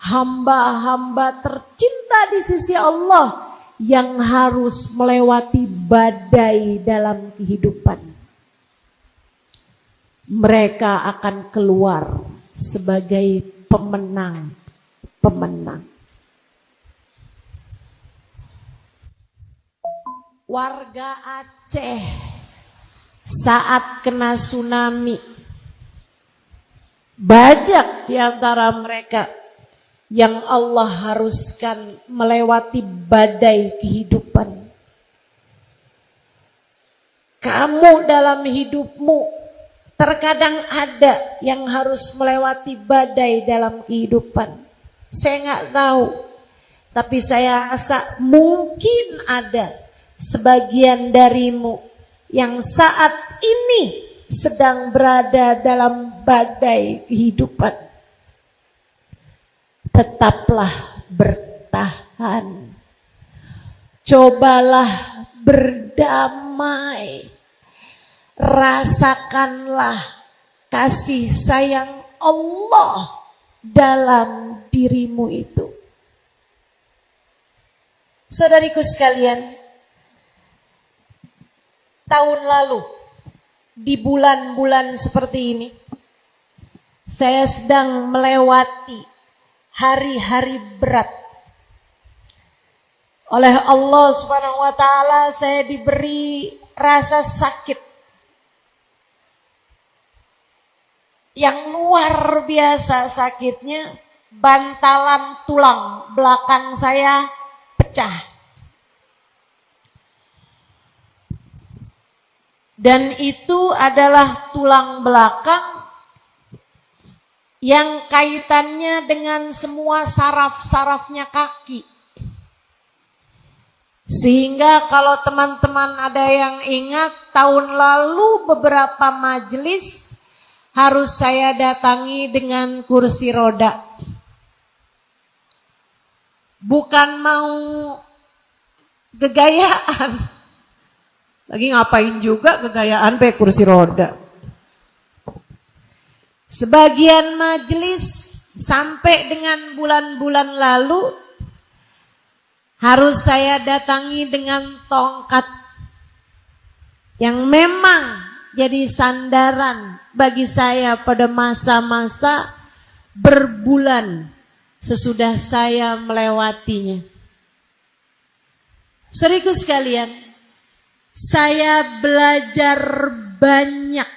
hamba-hamba tercinta di sisi Allah yang harus melewati badai dalam kehidupan. Mereka akan keluar sebagai pemenang-pemenang. Warga Aceh saat kena tsunami, banyak di antara mereka yang Allah haruskan melewati badai kehidupan. Kamu dalam hidupmu terkadang ada yang harus melewati badai dalam kehidupan. Saya nggak tahu, tapi saya rasa mungkin ada sebagian darimu yang saat ini sedang berada dalam badai kehidupan. Tetaplah bertahan. Cobalah berdamai. Rasakanlah kasih sayang Allah dalam dirimu itu. Saudariku sekalian, tahun lalu di bulan-bulan seperti ini saya sedang melewati hari-hari berat. Oleh Allah Subhanahu wa taala saya diberi rasa sakit yang luar biasa sakitnya. Bantalan tulang belakang saya pecah. Dan itu adalah tulang belakang yang kaitannya dengan semua saraf-sarafnya kaki. Sehingga kalau teman-teman ada yang ingat, tahun lalu beberapa majelis harus saya datangi dengan kursi roda. Bukan mau gegayaan. Lagi ngapain juga kegayaan pakai kursi roda. Sebagian majelis sampai dengan bulan-bulan lalu harus saya datangi dengan tongkat yang memang jadi sandaran bagi saya pada masa-masa berbulan sesudah saya melewatinya. Saudaraku sekalian, saya belajar banyak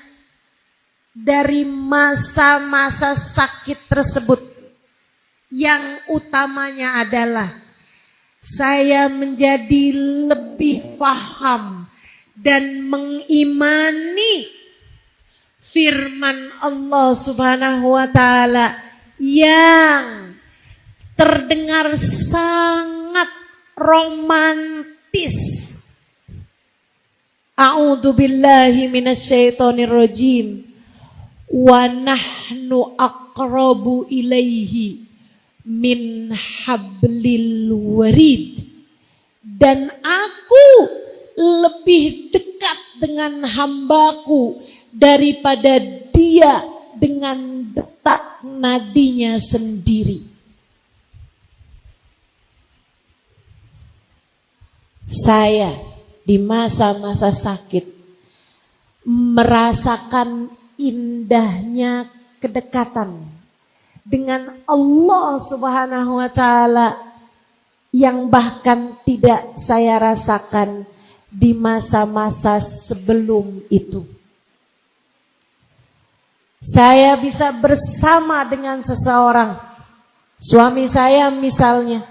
dari masa-masa sakit tersebut, yang utamanya adalah saya menjadi lebih faham dan mengimani firman Allah Subhanahu wa taala yang terdengar sangat romantis. A'udzu billahi minasyaitonir rajim. Wa nahnu aqrabu ilaihi min hablil warid. Dan aku lebih dekat dengan hambaku daripada dia dengan detak nadinya sendiri. Saya di masa-masa sakit merasakan indahnya kedekatan dengan Allah Subhanahu wa taala yang bahkan tidak saya rasakan di masa-masa sebelum itu. Saya bisa bersama dengan seseorang, suami saya misalnya,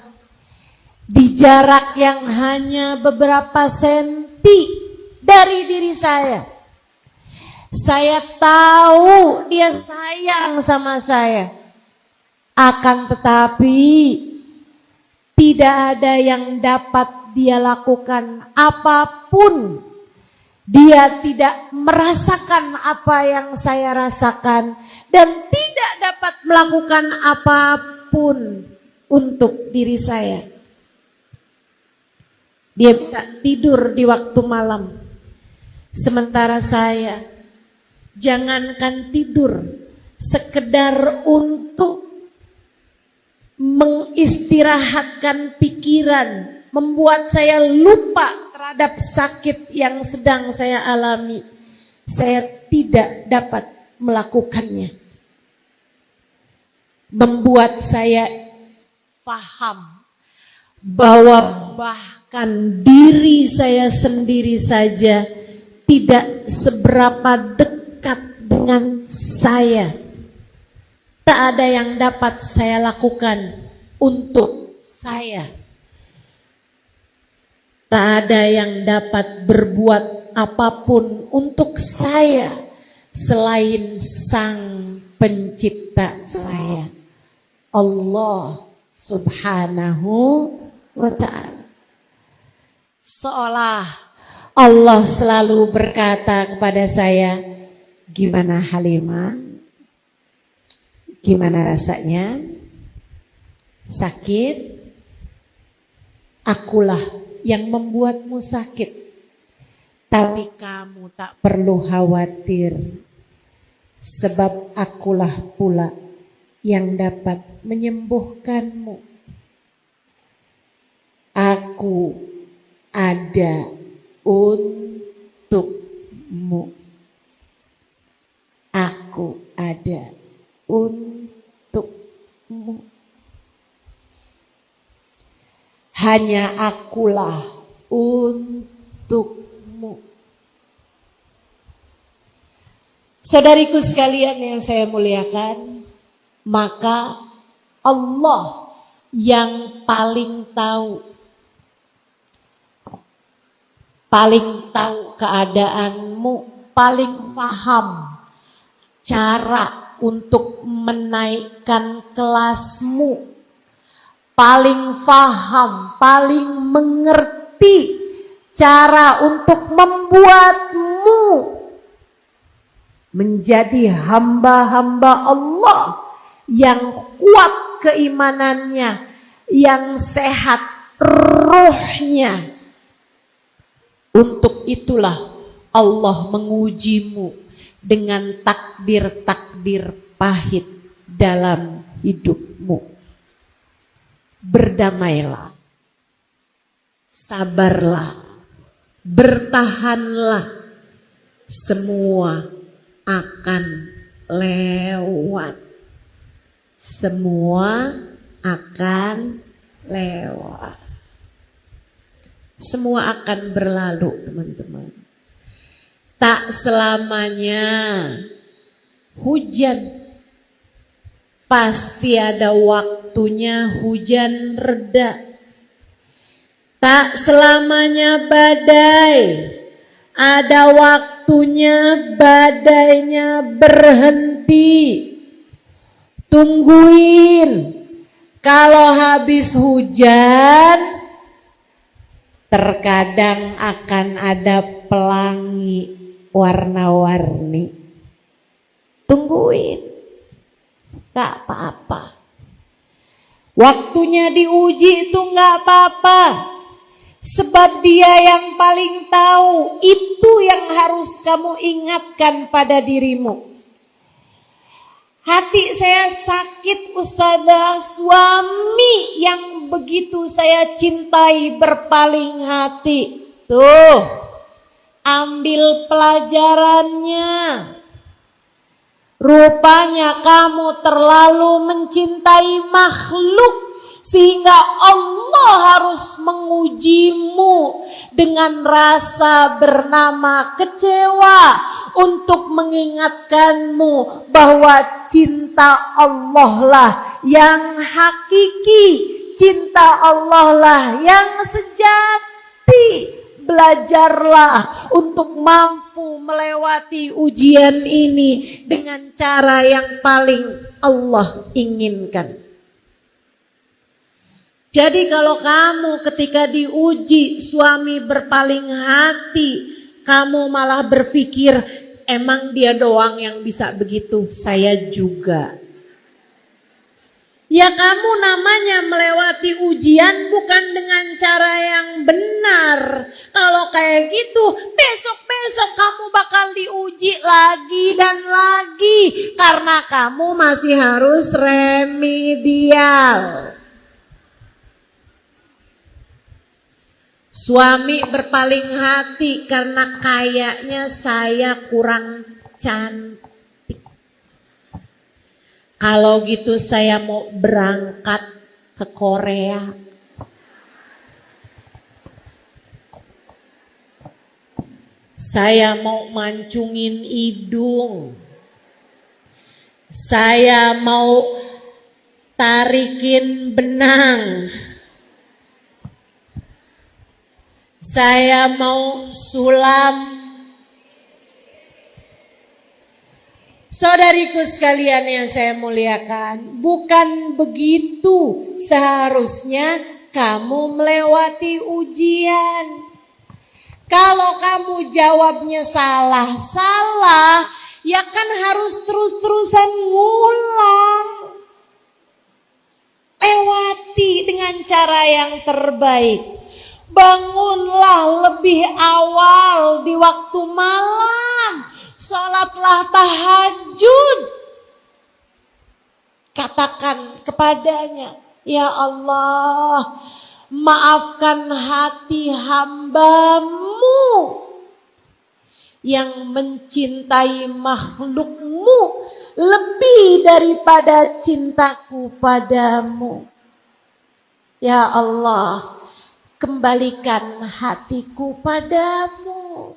di jarak yang hanya beberapa senti dari diri saya. Saya tahu dia sayang sama saya. Akan tetapi tidak ada yang dapat dia lakukan apapun. Dia tidak merasakan apa yang saya rasakan dan tidak dapat melakukan apapun untuk diri saya. Dia bisa tidur di waktu malam. Sementara saya jangankan tidur, sekedar untuk mengistirahatkan pikiran, membuat saya lupa terhadap sakit yang sedang saya alami, saya tidak dapat melakukannya. Membuat saya paham bahwa bahkan diri saya sendiri saja tidak seberapa dekat dengan saya. Tak ada yang dapat saya lakukan untuk saya. Tak ada yang dapat berbuat apapun untuk saya selain Sang Pencipta saya, Allah Subhanahu wa ta'ala. Seolah Allah selalu berkata kepada saya, gimana Halimah? Gimana rasanya? Sakit? Akulah yang membuatmu sakit. Tapi kamu tak perlu khawatir. Sebab akulah pula yang dapat menyembuhkanmu. Aku ada untukmu. Aku ada untukmu. Hanya akulah untukmu. Saudariku sekalian yang saya muliakan, maka Allah yang paling tahu keadaanmu, paling paham cara untuk menaikkan kelasmu, paling paham, paling mengerti cara untuk membuatmu menjadi hamba-hamba Allah yang kuat keimanannya, yang sehat ruhnya. Untuk itulah Allah mengujimu dengan takdir-takdir pahit dalam hidupmu. Berdamailah, sabarlah, bertahanlah, semua akan lewat. Semua akan lewat. Semua akan berlalu, teman-teman. Tak selamanya hujan. Pasti ada waktunya hujan reda. Tak selamanya badai. Ada waktunya badainya berhenti. Tungguin. Kalau habis hujan, terkadang akan ada pelangi warna-warni. Tungguin. Gak apa-apa. Waktunya diuji itu gak apa-apa. Sebab dia yang paling tahu. Itu yang harus kamu ingatkan pada dirimu. Hati saya sakit Ustazah, suami yang begitu saya cintai berpaling hati. Tuh, ambil pelajarannya. Rupanya kamu terlalu mencintai makhluk sehingga Allah harus mengujimu dengan rasa bernama kecewa untuk mengingatkanmu bahwa cinta Allah lah yang hakiki, cinta Allah lah yang sejati. Belajarlah untuk mampu melewati ujian ini dengan cara yang paling Allah inginkan. Jadi kalau kamu ketika diuji suami berpaling hati, kamu malah berpikir emang dia doang yang bisa begitu, saya juga. Ya kamu namanya melewati ujian bukan dengan cara yang benar. Kalau kayak gitu, besok-besok kamu bakal diuji lagi dan lagi. Karena kamu masih harus remedial. Suami berpaling hati karena kayaknya saya kurang cantik. Kalau gitu saya mau berangkat ke Korea. Saya mau mancungin hidung. Saya mau tarikin benang. Saya mau sulam. Saudariku sekalian yang saya muliakan, bukan begitu seharusnya kamu melewati ujian. Kalau kamu jawabnya salah, ya kan harus terus-terusan ngulang. Lewati dengan cara yang terbaik. Bangunlah lebih awal di waktu malam. Sholatlah tahajud. Katakan kepadanya, ya Allah, maafkan hati hambamu yang mencintai makhlukmu lebih daripada cintaku padamu. Ya Allah, kembalikan hatiku padamu.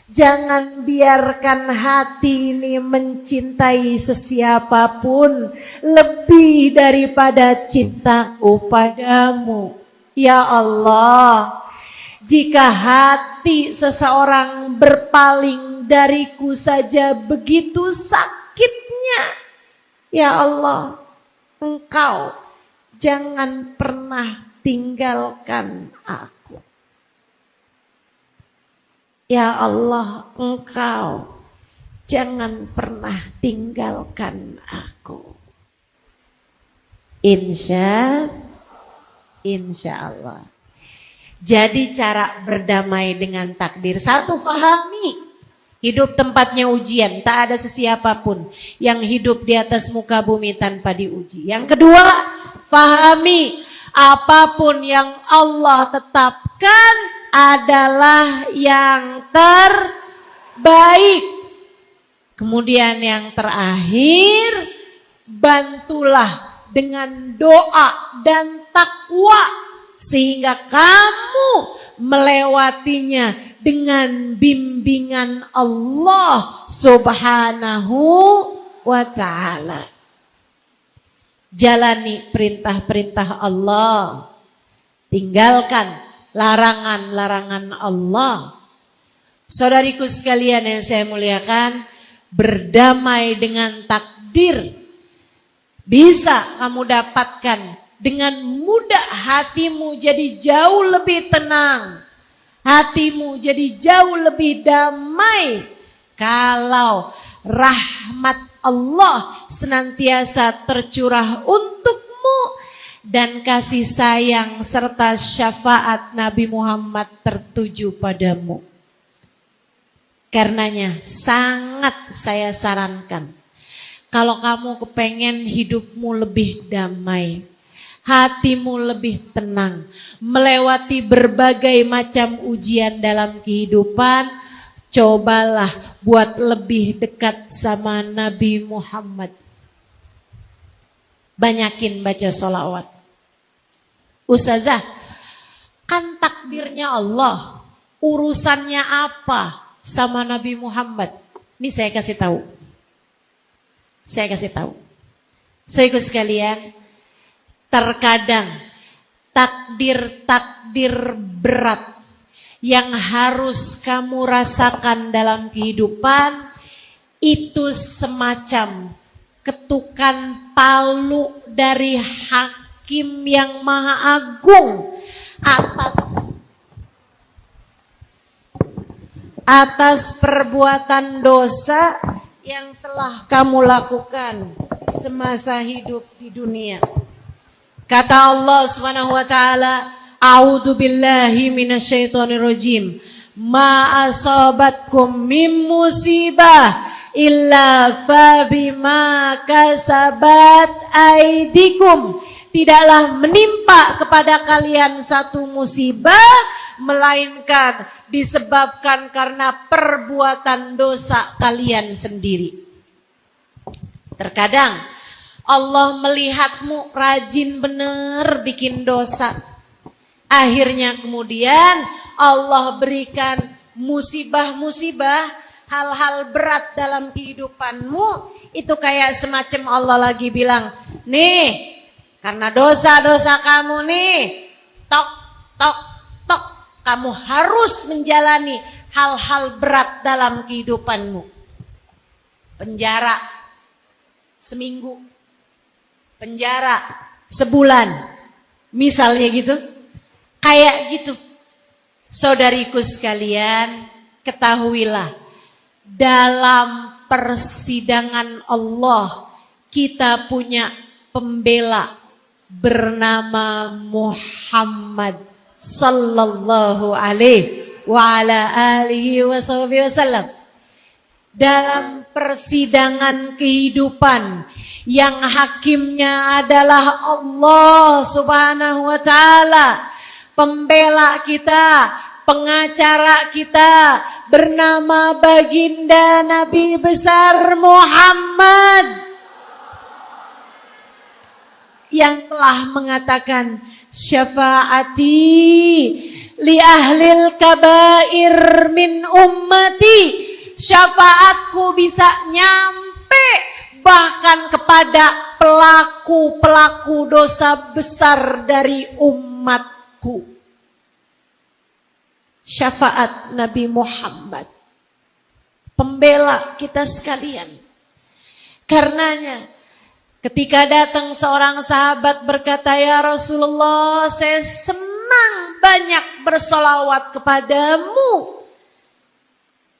Jangan biarkan hati ini mencintai sesiapapun lebih daripada cintaku padamu. Ya Allah, jika hati seseorang berpaling dariku saja begitu sakitnya, ya Allah, Engkau jangan pernah tinggalkan aku. Ya Allah, Engkau jangan pernah tinggalkan aku. Insya Allah. Jadi cara berdamai dengan takdir. Satu, pahami hidup tempatnya ujian. Tak ada sesiapapun yang hidup di atas muka bumi tanpa diuji. Yang kedua, pahami apapun yang Allah tetapkan adalah yang terbaik. Kemudian yang terakhir, bantulah dengan doa dan takwa sehingga kamu melewatinya dengan bimbingan Allah Subhanahu wa ta'ala. Jalani perintah-perintah Allah, tinggalkan larangan-larangan Allah. Saudariku sekalian yang saya muliakan, berdamai dengan takdir bisa kamu dapatkan dengan mudah. Hatimu jadi jauh lebih tenang, hatimu jadi jauh lebih damai kalau rahmat Allah senantiasa tercurah untukmu dan kasih sayang serta syafaat Nabi Muhammad tertuju padamu. Karenanya sangat saya sarankan, kalau kamu kepengen hidupmu lebih damai, hatimu lebih tenang, melewati berbagai macam ujian dalam kehidupan, cobalah buat lebih dekat sama Nabi Muhammad. Banyakin baca sholawat. Ustazah, kan takdirnya Allah, urusannya apa sama Nabi Muhammad? Ini saya kasih tahu. Saudaraku sekalian, terkadang takdir-takdir berat yang harus kamu rasakan dalam kehidupan itu semacam ketukan palu dari Hakim yang Maha Agung atas perbuatan dosa yang telah kamu lakukan semasa hidup di dunia. Kata Allah Subhanahu wa taala, "A'udzu billahi minasyaitonir rajim. Ma asabatkum min musibah illa fa bima kasabat aidikum." Tidaklah menimpa kepada kalian satu musibah melainkan disebabkan karena perbuatan dosa kalian sendiri. Terkadang Allah melihatmu rajin bener bikin dosa. Akhirnya kemudian Allah berikan musibah-musibah, hal-hal berat dalam kehidupanmu. Itu kayak semacam Allah lagi bilang, nih karena dosa-dosa kamu nih, tok, kamu harus menjalani hal-hal berat dalam kehidupanmu. Penjara seminggu, penjara sebulan, misalnya gitu. Kayak gitu. Saudariku sekalian, ketahuilah, dalam persidangan Allah kita punya pembela bernama Muhammad sallallahu alaihi wa ala alihi wasallam. Dalam persidangan kehidupan yang hakimnya adalah Allah Subhanahu wa taala, pembela kita, pengacara kita bernama baginda Nabi besar Muhammad yang telah mengatakan, syafaati li ahlil kabair min ummati. Syafaatku bisa nyampe bahkan kepada pelaku-pelaku dosa besar dari umatku. Syafaat Nabi Muhammad, pembela kita sekalian. Karenanya ketika datang seorang sahabat berkata, ya Rasulullah, saya senang banyak bersolawat kepadamu.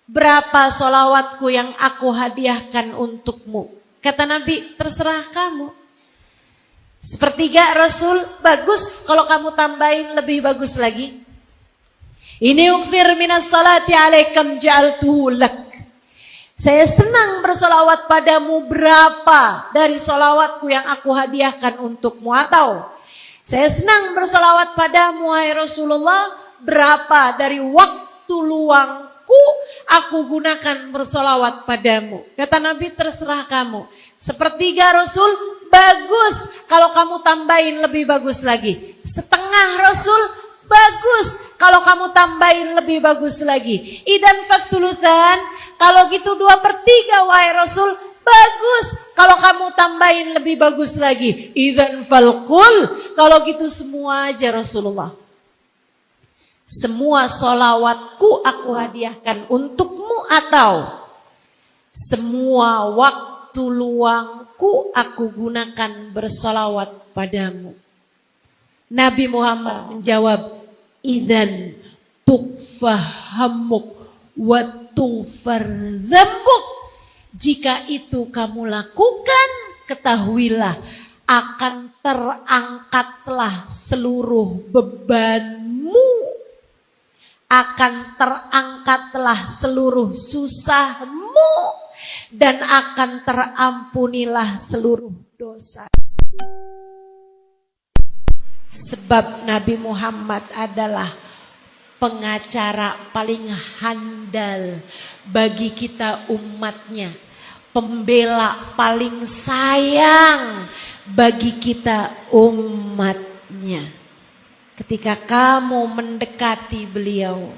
Berapa solawatku yang aku hadiahkan untukmu? Kata Nabi, terserah kamu. Sepertiga Rasul, bagus kalau kamu tambahin lebih bagus lagi. Ini ukfir minas salati alaikam ja'altuhu lak. Saya senang bersolawat padamu, berapa dari solawatku yang aku hadiahkan untukmu. Atau saya senang bersolawat padamu, hai Rasulullah, berapa dari waktu luangku aku gunakan bersolawat padamu. Kata Nabi, terserah kamu. Sepertiga Rasul, bagus kalau kamu tambahin lebih bagus lagi. Setengah Rasul, bagus kalau kamu tambahin lebih bagus lagi. Idan faktulusan, kalau gitu 2/3 wahai Rasul, Bagus. Kalau kamu tambahin lebih bagus lagi. Idzan falqul. Kalau gitu semua aja Rasulullah. Semua sholawatku aku hadiahkan untukmu, atau semua waktu luangku aku gunakan bersolawat padamu. Nabi Muhammad menjawab, idzan tukfahamuk wa tughfar dzambuk. Jika itu kamu lakukan, ketahuilah akan terangkatlah seluruh bebanmu. Akan terangkatlah seluruh susahmu. Dan akan terampunilah seluruh dosa. Sebab Nabi Muhammad adalah pengacara paling handal bagi kita umatnya. Pembela paling sayang bagi kita umatnya. Ketika kamu mendekati beliau,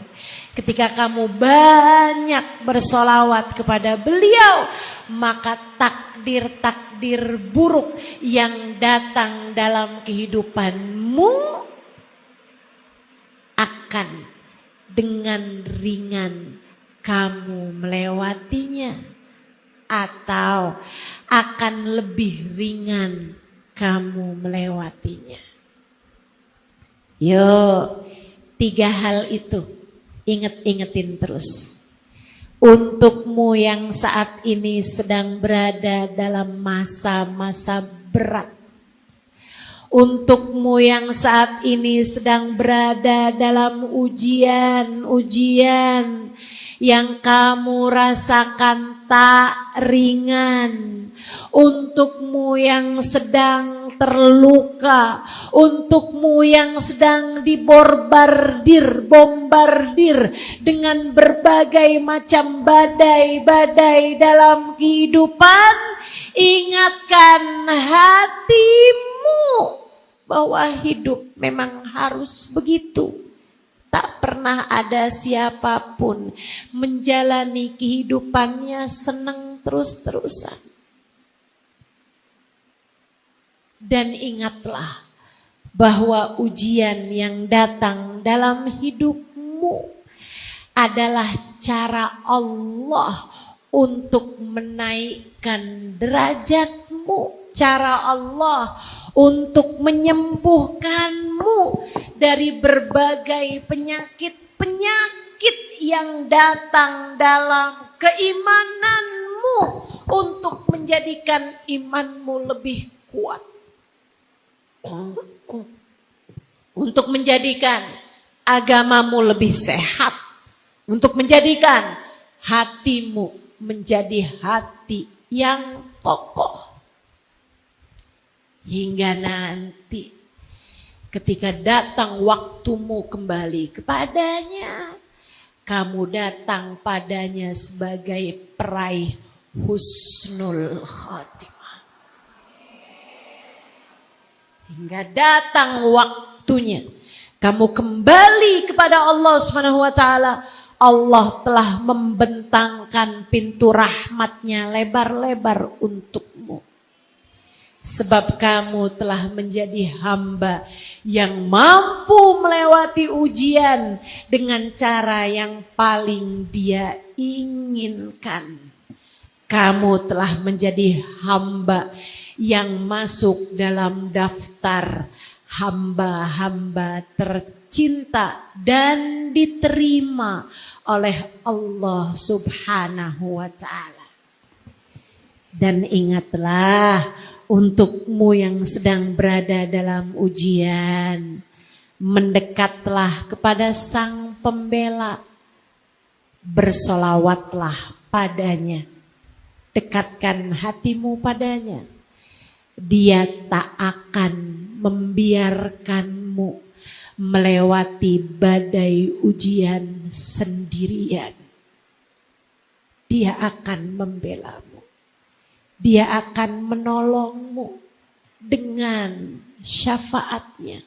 ketika kamu banyak bersolawat kepada beliau, maka takdir-takdir buruk yang datang dalam kehidupanmu akan dengan ringan kamu melewatinya, atau akan lebih ringan kamu melewatinya. Yuk, 3 hal itu ingetin terus. Untukmu yang saat ini sedang berada dalam masa-masa berat. Untukmu yang saat ini sedang berada dalam ujian-ujian yang kamu rasakan tak ringan. Untukmu yang sedang terluka, untukmu yang sedang bombardir dengan berbagai macam badai-badai dalam kehidupan, ingatkan hatimu bahwa hidup memang harus begitu. Tak pernah ada siapapun menjalani kehidupannya senang terus-terusan. Dan ingatlah bahwa ujian yang datang dalam hidupmu adalah cara Allah untuk menaikkan derajatmu. Cara Allah untuk menyembuhkanmu dari berbagai penyakit-penyakit yang datang dalam keimananmu, untuk menjadikan imanmu lebih kuat, untuk menjadikan agamamu lebih sehat, untuk menjadikan hatimu menjadi hati yang kokoh. Hingga nanti ketika datang waktumu kembali kepadanya, kamu datang padanya sebagai peraih husnul khotimah. Hingga datang waktunya kamu kembali kepada Allah Subhanahu wa taala. Allah telah membentangkan pintu rahmatnya lebar-lebar untukmu. Sebab kamu telah menjadi hamba yang mampu melewati ujian dengan cara yang paling dia inginkan. Kamu telah menjadi hamba yang masuk dalam daftar hamba-hamba tercinta dan diterima oleh Allah Subhanahu wa ta'ala. Dan ingatlah, untukmu yang sedang berada dalam ujian, mendekatlah kepada Sang Pembela, bersolawatlah padanya, dekatkan hatimu padanya. Dia tak akan membiarkanmu melewati badai ujian sendirian. Dia akan membelamu. Dia akan menolongmu dengan syafaatnya.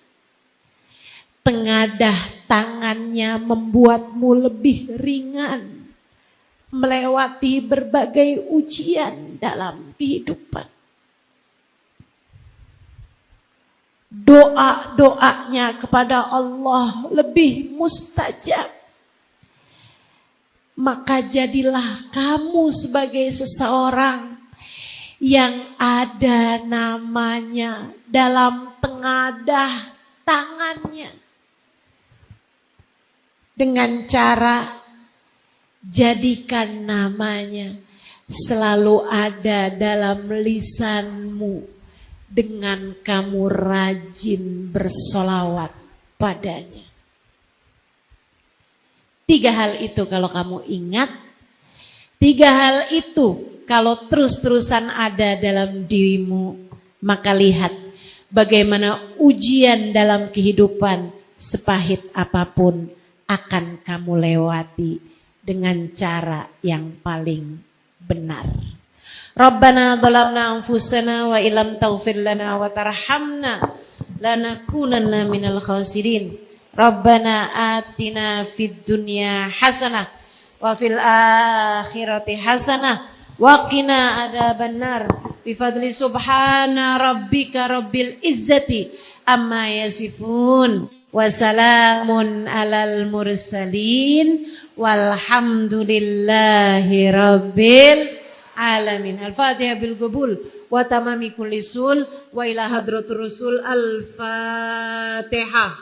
Tengadah tangannya membuatmu lebih ringan. melewati berbagai ujian dalam kehidupan. Doa-doanya kepada Allah lebih mustajab. Maka jadilah kamu sebagai seseorang yang ada namanya dalam tengadah tangannya. Dengan cara jadikan namanya selalu ada dalam lisanmu dengan kamu rajin bersolawat padanya. 3 hal itu kalau kamu ingat, 3 hal itu kalau terus-terusan ada dalam dirimu, maka lihat bagaimana ujian dalam kehidupan sepahit apapun akan kamu lewati dengan cara yang paling benar. Rabbana dhalamna anfusana wa illam taghfir lana wa tarhamna lanakunanna minal khasirin. Rabbana atina fid dunya hasanah wa fil akhirati hasanah wa qina adzabannar. Bifadli subhana rabbika rabbil izzati amma yasifun wa salamun alal mursalin walhamdulillahi rabbil alamin. Al-Fatihah bil qabul wa tamami kulli sul wa ila hadratur rasul. Al-Fatihah.